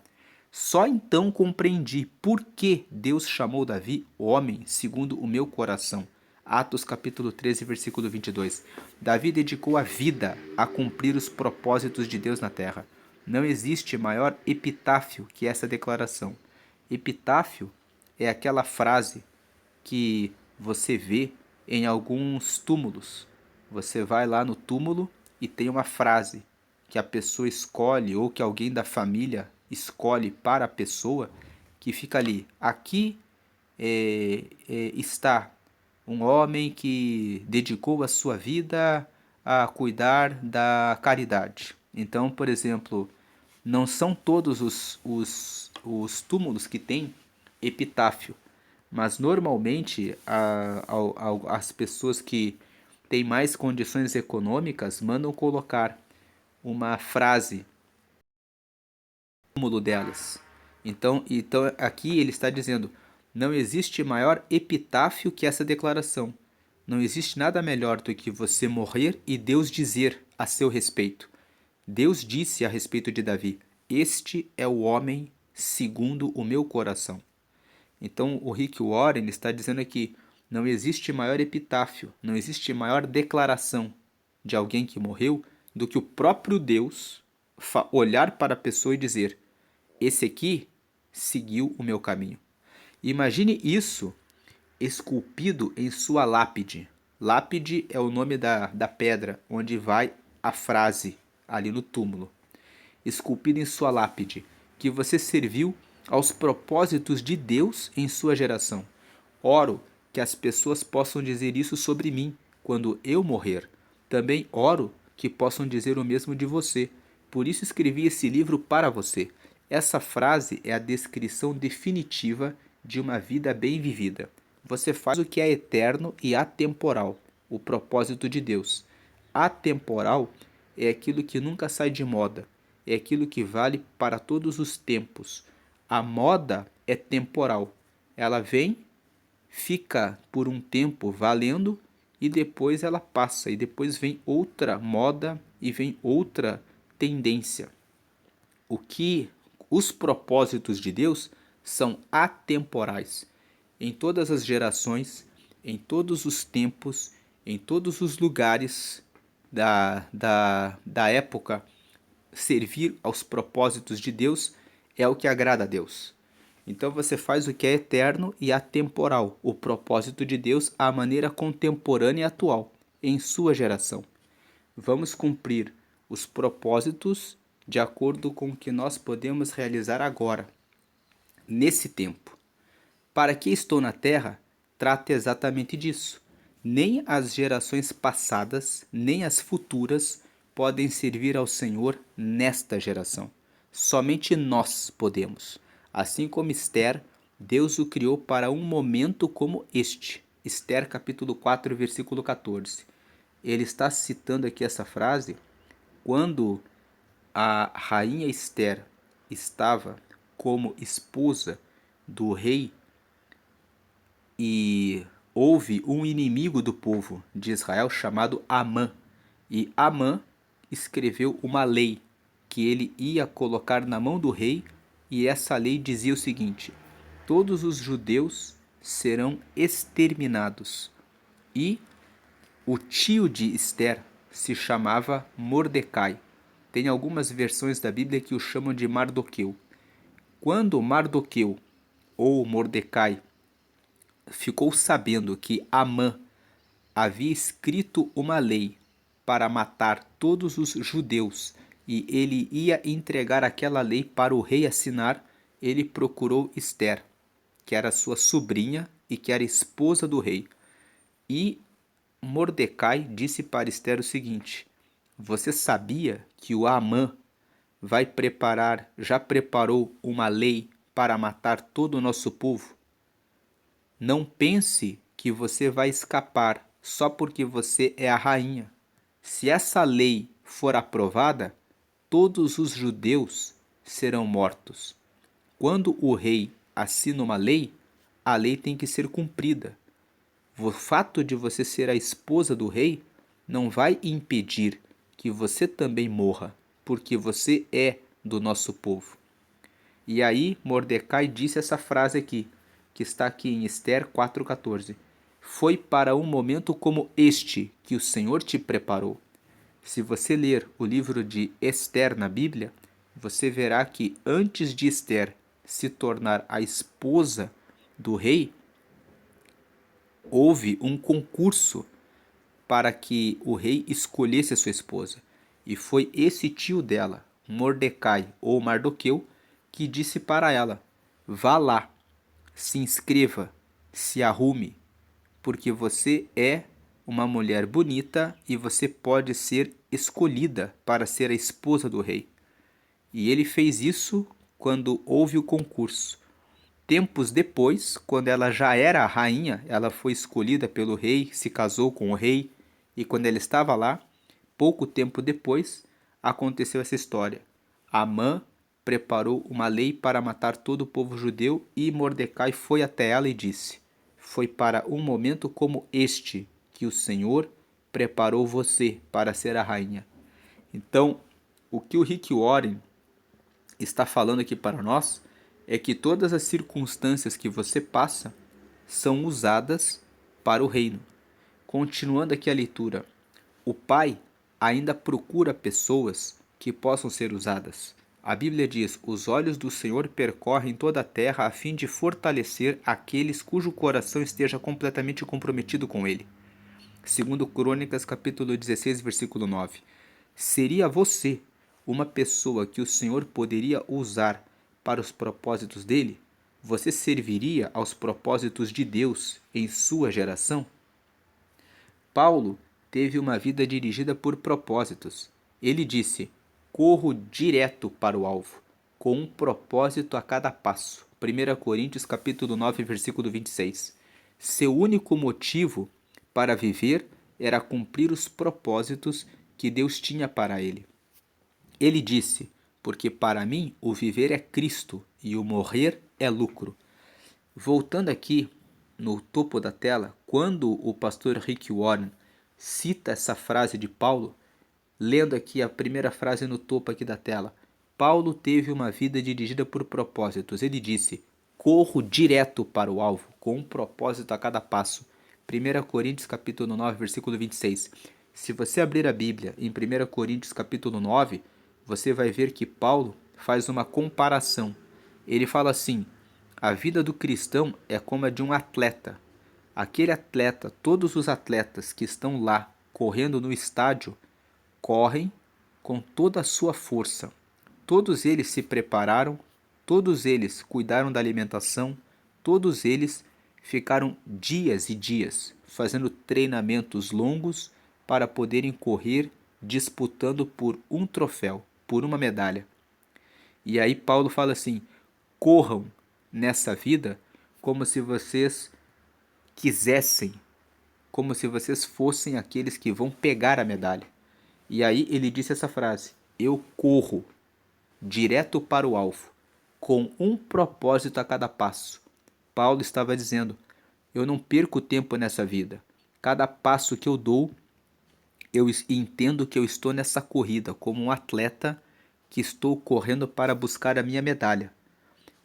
Só então compreendi por que Deus chamou Davi homem segundo o meu coração. Atos capítulo 13, versículo 22. Davi dedicou a vida a cumprir os propósitos de Deus na terra. Não existe maior epitáfio que essa declaração. Epitáfio é aquela frase que você vê em alguns túmulos. Você vai lá no túmulo e tem uma frase que a pessoa escolhe ou que alguém da família escolhe para a pessoa, que fica ali. Aqui está um homem que dedicou a sua vida a cuidar da caridade. Então, por exemplo, não são todos os túmulos que têm epitáfio, mas normalmente as pessoas que têm mais condições econômicas mandam colocar uma frase no túmulo delas. Então aqui ele está dizendo: não existe maior epitáfio que essa declaração. Não existe nada melhor do que você morrer e Deus dizer a seu respeito. Deus disse a respeito de Davi: este é o homem segundo o meu coração. Então o Rick Warren está dizendo aqui: não existe maior epitáfio, não existe maior declaração de alguém que morreu do que o próprio Deus olhar para a pessoa e dizer: esse aqui seguiu o meu caminho. Imagine isso esculpido em sua lápide. Lápide é o nome da pedra onde vai a frase ali no túmulo. Esculpido em sua lápide, que você serviu aos propósitos de Deus em sua geração. Oro que as pessoas possam dizer isso sobre mim quando eu morrer. Também oro que possam dizer o mesmo de você. Por isso escrevi esse livro para você. Essa frase é a descrição definitiva de uma vida bem vivida. Você faz o que é eterno e atemporal, o propósito de Deus. Atemporal é aquilo que nunca sai de moda, é aquilo que vale para todos os tempos. A moda é temporal. Ela vem, fica por um tempo valendo e depois ela passa. E depois vem outra moda e vem outra tendência. Os propósitos de Deus são atemporais. Em todas as gerações, em todos os tempos, em todos os lugares da época, servir aos propósitos de Deus é o que agrada a Deus. Então você faz o que é eterno e atemporal, o propósito de Deus à maneira contemporânea e atual, em sua geração. Vamos cumprir os propósitos de acordo com o que nós podemos realizar agora, nesse tempo. Para que estou na Terra, trata exatamente disso. Nem as gerações passadas, nem as futuras podem servir ao Senhor nesta geração. Somente nós podemos. Assim como Esther, Deus o criou para um momento como este. Esther capítulo 4, versículo 14. Ele está citando aqui essa frase quando a rainha Esther estava como esposa do rei e houve um inimigo do povo de Israel chamado Amã. E Amã escreveu uma lei que ele ia colocar na mão do rei, e essa lei dizia o seguinte: todos os judeus serão exterminados. E o tio de Esther se chamava Mordecai. Tem algumas versões da Bíblia que o chamam de Mardoqueu. Quando Mardoqueu ou Mordecai ficou sabendo que Amã havia escrito uma lei para matar todos os judeus e ele ia entregar aquela lei para o rei assinar, ele procurou Esther, que era sua sobrinha e que era esposa do rei. E Mordecai disse para Esther o seguinte: você sabia que o Amã já preparou uma lei para matar todo o nosso povo? Não pense que você vai escapar só porque você é a rainha. Se essa lei for aprovada, todos os judeus serão mortos. Quando o rei assina uma lei, a lei tem que ser cumprida. O fato de você ser a esposa do rei não vai impedir que você também morra, porque você é do nosso povo. E aí Mordecai disse essa frase aqui, que está aqui em Esther 4,14. Foi para um momento como este que o Senhor te preparou. Se você ler o livro de Esther na Bíblia, você verá que antes de Esther se tornar a esposa do rei, houve um concurso para que o rei escolhesse a sua esposa. E foi esse tio dela, Mordecai ou Mardoqueu, que disse para ela: vá lá, se inscreva, se arrume, porque você é uma mulher bonita e você pode ser escolhida para ser a esposa do rei. E ele fez isso quando houve o concurso. Tempos depois, quando ela já era a rainha, ela foi escolhida pelo rei, se casou com o rei, e quando ela estava lá, pouco tempo depois, aconteceu essa história. Amã preparou uma lei para matar todo o povo judeu e Mordecai foi até ela e disse: foi para um momento como este que o Senhor preparou você para ser a rainha. Então, o que o Rick Warren está falando aqui para nós é que todas as circunstâncias que você passa são usadas para o reino. Continuando aqui a leitura, o Pai ainda procura pessoas que possam ser usadas. A Bíblia diz: os olhos do Senhor percorrem toda a terra a fim de fortalecer aqueles cujo coração esteja completamente comprometido com Ele. Segundo Crônicas, capítulo 16, versículo 9. Seria você uma pessoa que o Senhor poderia usar para os propósitos dele? Você serviria aos propósitos de Deus em sua geração? Paulo teve uma vida dirigida por propósitos. Ele disse: corro direto para o alvo, com um propósito a cada passo. 1 Coríntios capítulo 9, versículo 26. Seu único motivo para viver era cumprir os propósitos que Deus tinha para ele. Ele disse: porque para mim o viver é Cristo e o morrer é lucro. Voltando aqui no topo da tela, quando o pastor Rick Warren cita essa frase de Paulo, lendo aqui a primeira frase no topo aqui da tela, Paulo teve uma vida dirigida por propósitos. Ele disse: corro direto para o alvo, com um propósito a cada passo. 1 Coríntios capítulo 9, versículo 26. Se você abrir a Bíblia em 1 Coríntios capítulo 9, você vai ver que Paulo faz uma comparação. Ele fala assim: a vida do cristão é como a de um atleta. Aquele atleta, todos os atletas que estão lá correndo no estádio, correm com toda a sua força. Todos eles se prepararam, todos eles cuidaram da alimentação, todos eles ficaram dias e dias fazendo treinamentos longos para poderem correr disputando por um troféu, por uma medalha. E aí Paulo fala assim: corram nessa vida como se vocês quisessem, como se vocês fossem aqueles que vão pegar a medalha. E aí ele disse essa frase: eu corro direto para o alvo, com um propósito a cada passo. Paulo estava dizendo: eu não perco tempo nessa vida. Cada passo que eu dou, eu entendo que eu estou nessa corrida como um atleta que estou correndo para buscar a minha medalha.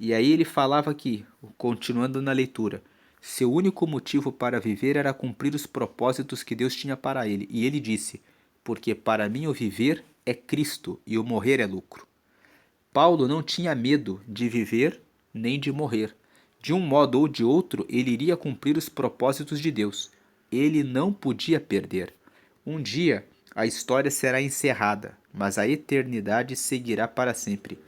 E aí ele falava aqui, continuando na leitura, seu único motivo para viver era cumprir os propósitos que Deus tinha para ele. E ele disse, porque para mim o viver é Cristo e o morrer é lucro. Paulo não tinha medo de viver nem de morrer. De um modo ou de outro, ele iria cumprir os propósitos de Deus. Ele não podia perder. Um dia a história será encerrada, mas a eternidade seguirá para sempre.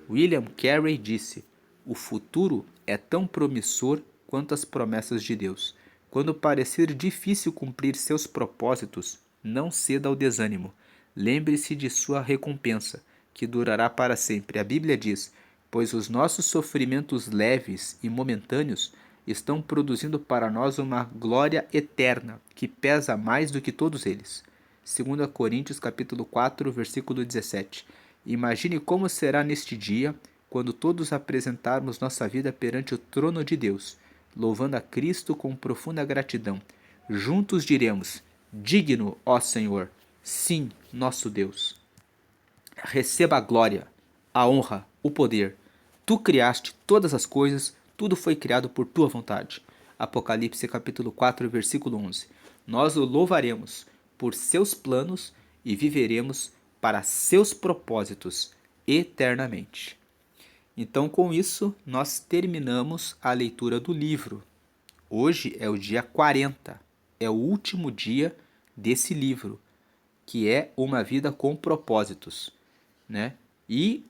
William Carey disse: o futuro é tão promissor quanto as promessas de Deus. Quando parecer difícil cumprir seus propósitos, não ceda ao desânimo. Lembre-se de sua recompensa, que durará para sempre. A Bíblia diz: pois os nossos sofrimentos leves e momentâneos estão produzindo para nós uma glória eterna, que pesa mais do que todos eles. 2 Coríntios capítulo 4, versículo 17. Imagine como será neste dia, quando todos apresentarmos nossa vida perante o trono de Deus, louvando a Cristo com profunda gratidão. Juntos diremos: digno, ó Senhor, sim, nosso Deus. Receba a glória, a honra, o poder. Tu criaste todas as coisas, tudo foi criado por tua vontade. Apocalipse capítulo 4, versículo 11. Nós o louvaremos por seus planos e viveremos para seus propósitos eternamente. Então, com isso, nós terminamos a leitura do livro. Hoje é o dia 40, é o último dia desse livro, que é Uma Vida com Propósitos, né? E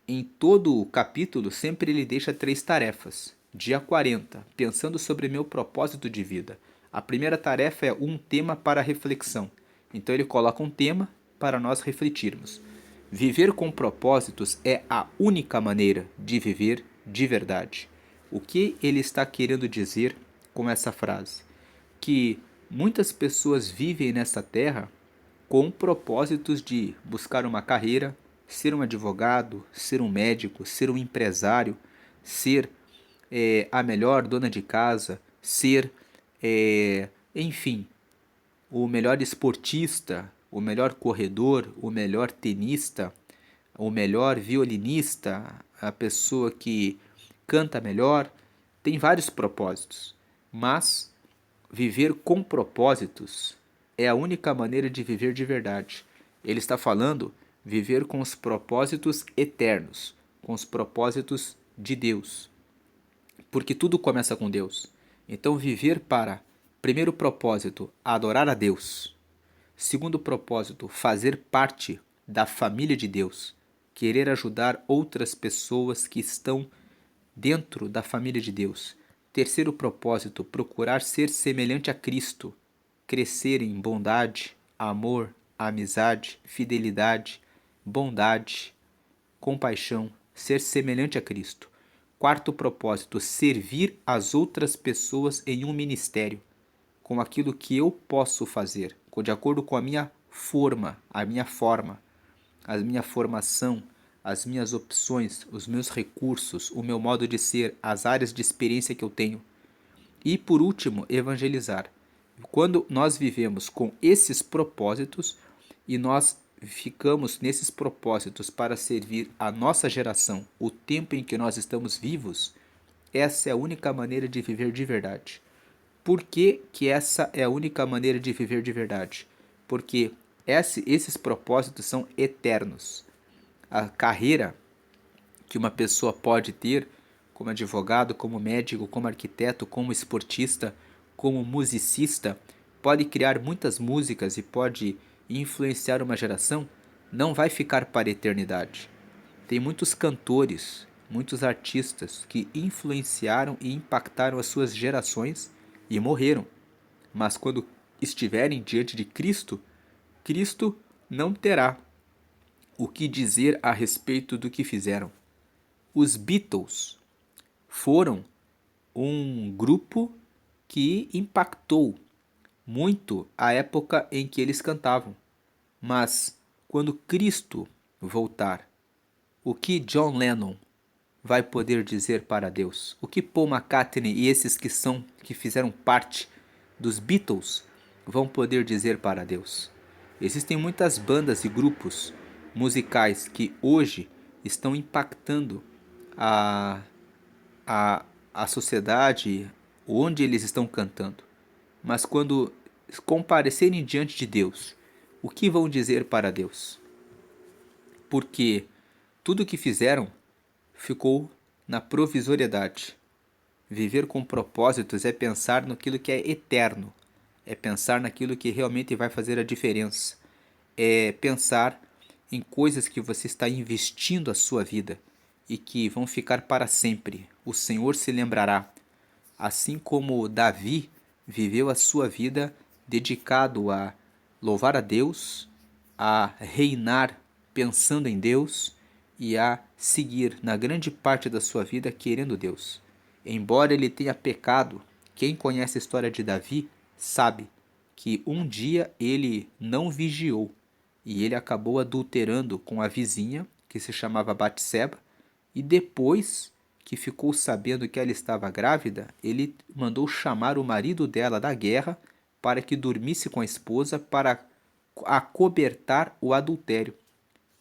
em todo o capítulo, sempre ele deixa 3 tarefas. Dia 40, pensando sobre meu propósito de vida. A primeira tarefa é um tema para reflexão. Então ele coloca um tema para nós refletirmos. Viver com propósitos é a única maneira de viver de verdade. O que ele está querendo dizer com essa frase? Que muitas pessoas vivem nessa terra com propósitos de buscar uma carreira, ser um advogado, ser um médico, ser um empresário, ser a melhor dona de casa, ser, enfim, o melhor esportista, o melhor corredor, o melhor tenista, o melhor violinista, a pessoa que canta melhor. Tem vários propósitos, mas viver com propósitos é a única maneira de viver de verdade. Ele está falando viver com os propósitos eternos, com os propósitos de Deus. Porque tudo começa com Deus. Então, viver para, primeiro propósito, adorar a Deus. Segundo propósito, fazer parte da família de Deus. Querer ajudar outras pessoas que estão dentro da família de Deus. Terceiro propósito, procurar ser semelhante a Cristo, crescer em bondade, amor, amizade, fidelidade, bondade, compaixão, ser semelhante a Cristo. Quarto propósito, servir as outras pessoas em um ministério, com aquilo que eu posso fazer, de acordo com a minha forma, a minha formação, as minhas opções, os meus recursos, o meu modo de ser, as áreas de experiência que eu tenho. E por último, evangelizar. Quando nós vivemos com esses propósitos e nós ficamos nesses propósitos para servir a nossa geração, o tempo em que nós estamos vivos, essa é a única maneira de viver de verdade. Por que que essa é a única maneira de viver de verdade? Porque esses propósitos são eternos. A carreira que uma pessoa pode ter como advogado, como médico, como arquiteto, como esportista, como musicista, pode criar muitas músicas e pode influenciar uma geração, não vai ficar para a eternidade. Tem muitos cantores, muitos artistas que influenciaram e impactaram as suas gerações e morreram. Mas quando estiverem diante de Cristo, Cristo não terá o que dizer a respeito do que fizeram. Os Beatles foram um grupo que impactou muito a época em que eles cantavam. Mas quando Cristo voltar, o que John Lennon, vai poder dizer para Deus? O que Paul McCartney e esses que fizeram parte dos Beatles vão poder dizer para Deus? Existem muitas bandas e grupos musicais que hoje estão impactando a, a sociedade onde eles estão cantando. Mas quando comparecerem diante de Deus, o que vão dizer para Deus? Porque tudo o que fizeram ficou na provisoriedade. Viver com propósitos é pensar naquilo que é eterno, é pensar naquilo que realmente vai fazer a diferença, é pensar em coisas que você está investindo a sua vida e que vão ficar para sempre. O Senhor se lembrará. Assim como Davi viveu a sua vida dedicado a louvar a Deus, a reinar pensando em Deus e a seguir na grande parte da sua vida querendo Deus. Embora ele tenha pecado, quem conhece a história de Davi sabe que um dia ele não vigiou e ele acabou adulterando com a vizinha, que se chamava Batseba, e depois que ficou sabendo que ela estava grávida, ele mandou chamar o marido dela da guerra para que dormisse com a esposa para acobertar o adultério.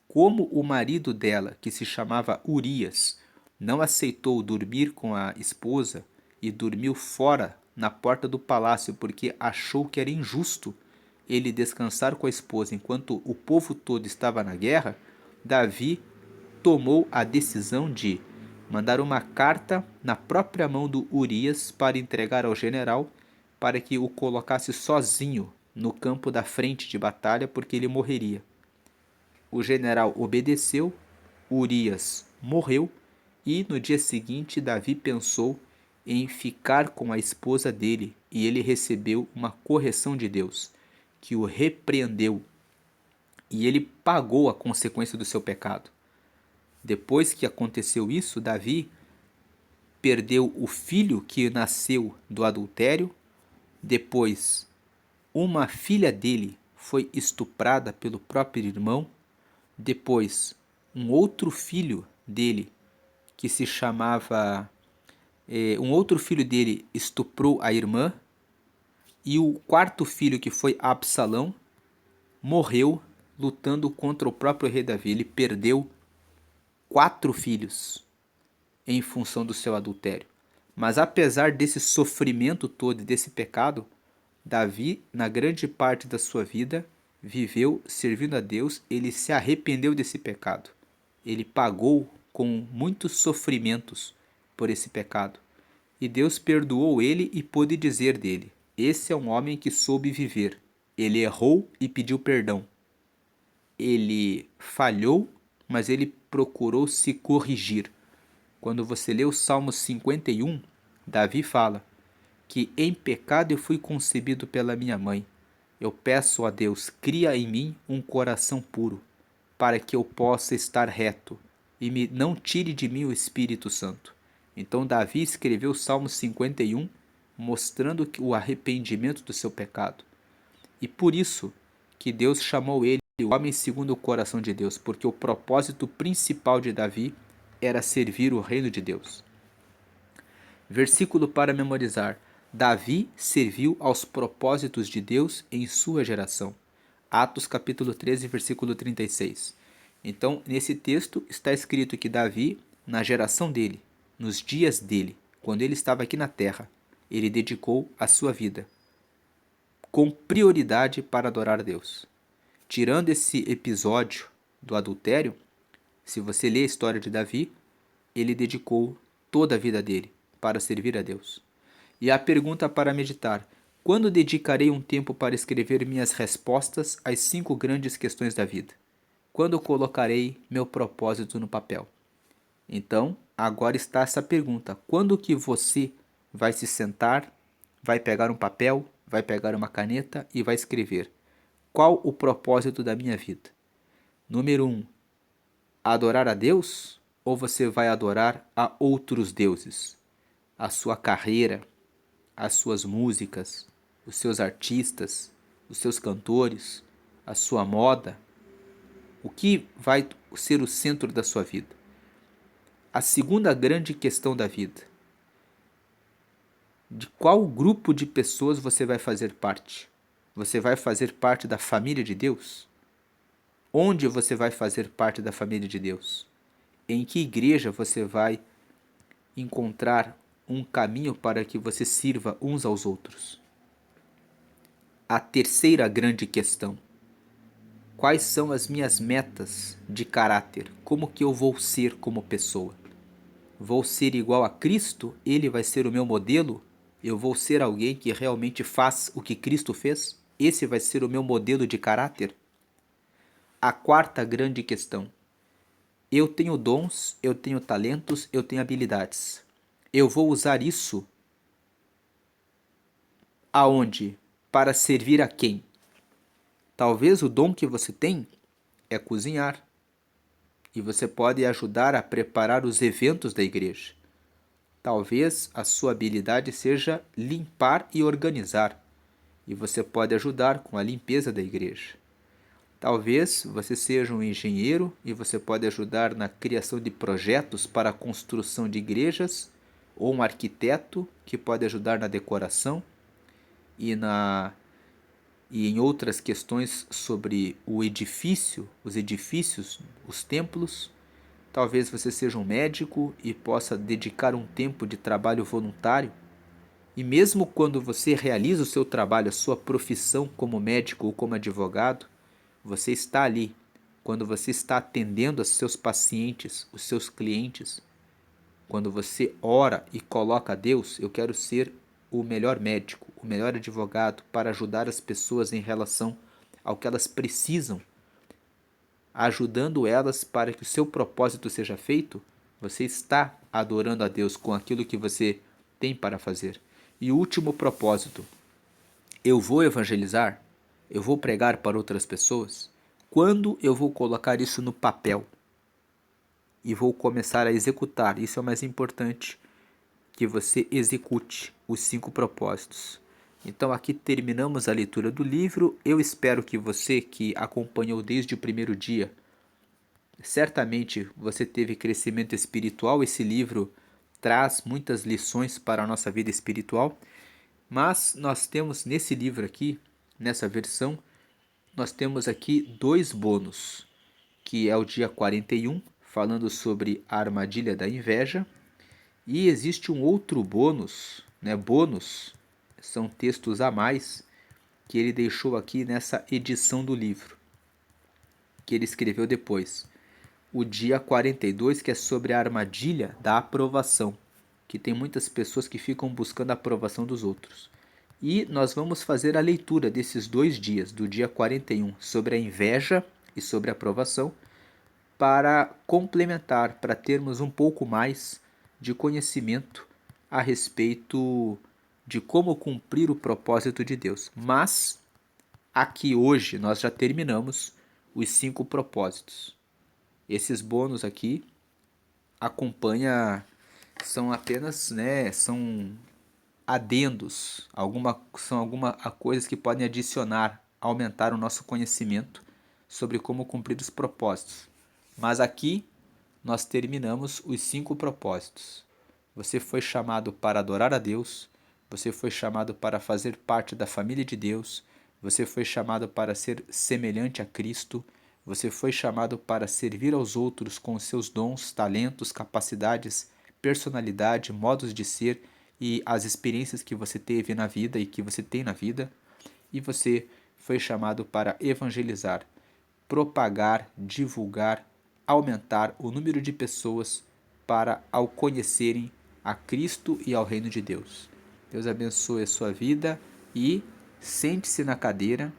Como o marido dela, que se chamava Urias, não aceitou dormir com a esposa e dormiu fora na porta do palácio porque achou que era injusto ele descansar com a esposa enquanto o povo todo estava na guerra, Davi tomou a decisão de mandar uma carta na própria mão do Urias para entregar ao general para que o colocasse sozinho no campo da frente de batalha porque ele morreria. O general obedeceu, Urias morreu e no dia seguinte Davi pensou em ficar com a esposa dele e ele recebeu uma correção de Deus, que o repreendeu e ele pagou a consequência do seu pecado. Depois que aconteceu isso, Davi perdeu o filho que nasceu do adultério. Depois, uma filha dele foi estuprada pelo próprio irmão. Depois, um outro filho dele, que se chamava... um outro filho dele estuprou a irmã. E o quarto filho, que foi Absalão, morreu lutando contra o próprio rei Davi. Ele perdeu 4 filhos em função do seu adultério. Mas apesar desse sofrimento todo e desse pecado, Davi, na grande parte da sua vida, viveu servindo a Deus. Ele se arrependeu desse pecado. Ele pagou com muitos sofrimentos por esse pecado. E Deus perdoou ele e pôde dizer dele: esse é um homem que soube viver. Ele errou e pediu perdão. Ele falhou, mas ele procurou se corrigir. Quando você lê o Salmo 51, Davi fala que em pecado eu fui concebido pela minha mãe. Eu peço a Deus, cria em mim um coração puro, para que eu possa estar reto, e não tire de mim o Espírito Santo. Então Davi escreveu o Salmo 51, mostrando o arrependimento do seu pecado. E por isso que Deus chamou ele o homem segundo o coração de Deus, porque o propósito principal de Davi era servir o reino de Deus. Versículo para memorizar. Davi serviu aos propósitos de Deus em sua geração. Atos capítulo 13, versículo 36. Então, nesse texto está escrito que Davi, na geração dele, nos dias dele, quando ele estava aqui na terra, ele dedicou a sua vida com prioridade para adorar a Deus. Tirando esse episódio do adultério, se você ler a história de Davi, ele dedicou toda a vida dele para servir a Deus. E a pergunta para meditar: quando dedicarei um tempo para escrever minhas respostas às 5 grandes questões da vida? Quando colocarei meu propósito no papel? Então, agora está essa pergunta: quando que você vai se sentar, vai pegar um papel, vai pegar uma caneta e vai escrever? Qual o propósito da minha vida? Número 1, adorar a Deus? Ou você vai adorar a outros deuses? A sua carreira, as suas músicas, os seus artistas, os seus cantores, a sua moda? O que vai ser o centro da sua vida? A segunda grande questão da vida: de qual grupo de pessoas você vai fazer parte? Você vai fazer parte da família de Deus? Onde você vai fazer parte da família de Deus? Em que igreja você vai encontrar um caminho para que você sirva uns aos outros? A terceira grande questão: quais são as minhas metas de caráter? Como que eu vou ser como pessoa? Vou ser igual a Cristo? Ele vai ser o meu modelo? Eu vou ser alguém que realmente faz o que Cristo fez? Esse vai ser o meu modelo de caráter? A quarta grande questão: eu tenho dons, eu tenho talentos, eu tenho habilidades. Eu vou usar isso aonde? Para servir a quem? Talvez o dom que você tem é cozinhar, e você pode ajudar a preparar os eventos da igreja. Talvez a sua habilidade seja limpar e organizar, e você pode ajudar com a limpeza da igreja. Talvez você seja um engenheiro e você pode ajudar na criação de projetos para a construção de igrejas, ou um arquiteto que pode ajudar na decoração e em outras questões sobre o edifício, os edifícios, os templos. Talvez você seja um médico e possa dedicar um tempo de trabalho voluntário. E mesmo quando você realiza o seu trabalho, a sua profissão como médico ou como advogado, você está ali. Quando você está atendendo aos seus pacientes, os seus clientes, quando você ora e coloca a Deus: eu quero ser o melhor médico, o melhor advogado para ajudar as pessoas em relação ao que elas precisam, ajudando elas para que o seu propósito seja feito, você está adorando a Deus com aquilo que você tem para fazer. E o último propósito: eu vou evangelizar? Eu vou pregar para outras pessoas? Quando eu vou colocar isso no papel e vou começar a executar? Isso é o mais importante, que você execute os 5 propósitos. Então aqui terminamos a leitura do livro. Eu espero que você que acompanhou desde o primeiro dia, certamente você teve crescimento espiritual. Esse livro traz muitas lições para a nossa vida espiritual, mas nós temos nesse livro aqui, nessa versão, nós temos aqui 2 bônus, que é o dia 41, falando sobre a armadilha da inveja, e existe um outro bônus, né? Bônus são textos a mais que ele deixou aqui nessa edição do livro, que ele escreveu depois. O dia 42, que é sobre a armadilha da aprovação, que tem muitas pessoas que ficam buscando a aprovação dos outros. E nós vamos fazer a leitura desses 2 dias, do dia 41, sobre a inveja e sobre a aprovação, para complementar, para termos um pouco mais de conhecimento a respeito de como cumprir o propósito de Deus. Mas aqui hoje nós já terminamos os 5 propósitos. Esses bônus aqui são apenas, né, são adendos, são algumas coisas que podem adicionar, aumentar o nosso conhecimento sobre como cumprir os propósitos. Mas aqui nós terminamos os 5 propósitos. Você foi chamado para adorar a Deus, você foi chamado para fazer parte da família de Deus, você foi chamado para ser semelhante a Cristo, você foi chamado para servir aos outros com os seus dons, talentos, capacidades, personalidade, modos de ser e as experiências que você teve na vida e que você tem na vida. E você foi chamado para evangelizar, propagar, divulgar, aumentar o número de pessoas para ao conhecerem a Cristo e ao reino de Deus. Deus abençoe a sua vida e sente-se na cadeira,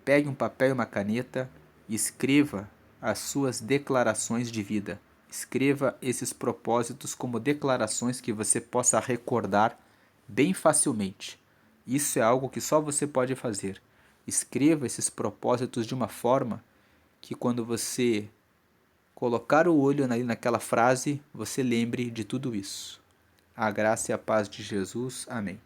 pegue um papel e uma caneta e escreva as suas declarações de vida. Escreva esses propósitos como declarações que você possa recordar bem facilmente. Isso é algo que só você pode fazer. Escreva esses propósitos de uma forma que quando você colocar o olho ali naquela frase, você lembre de tudo isso. A graça e a paz de Jesus. Amém.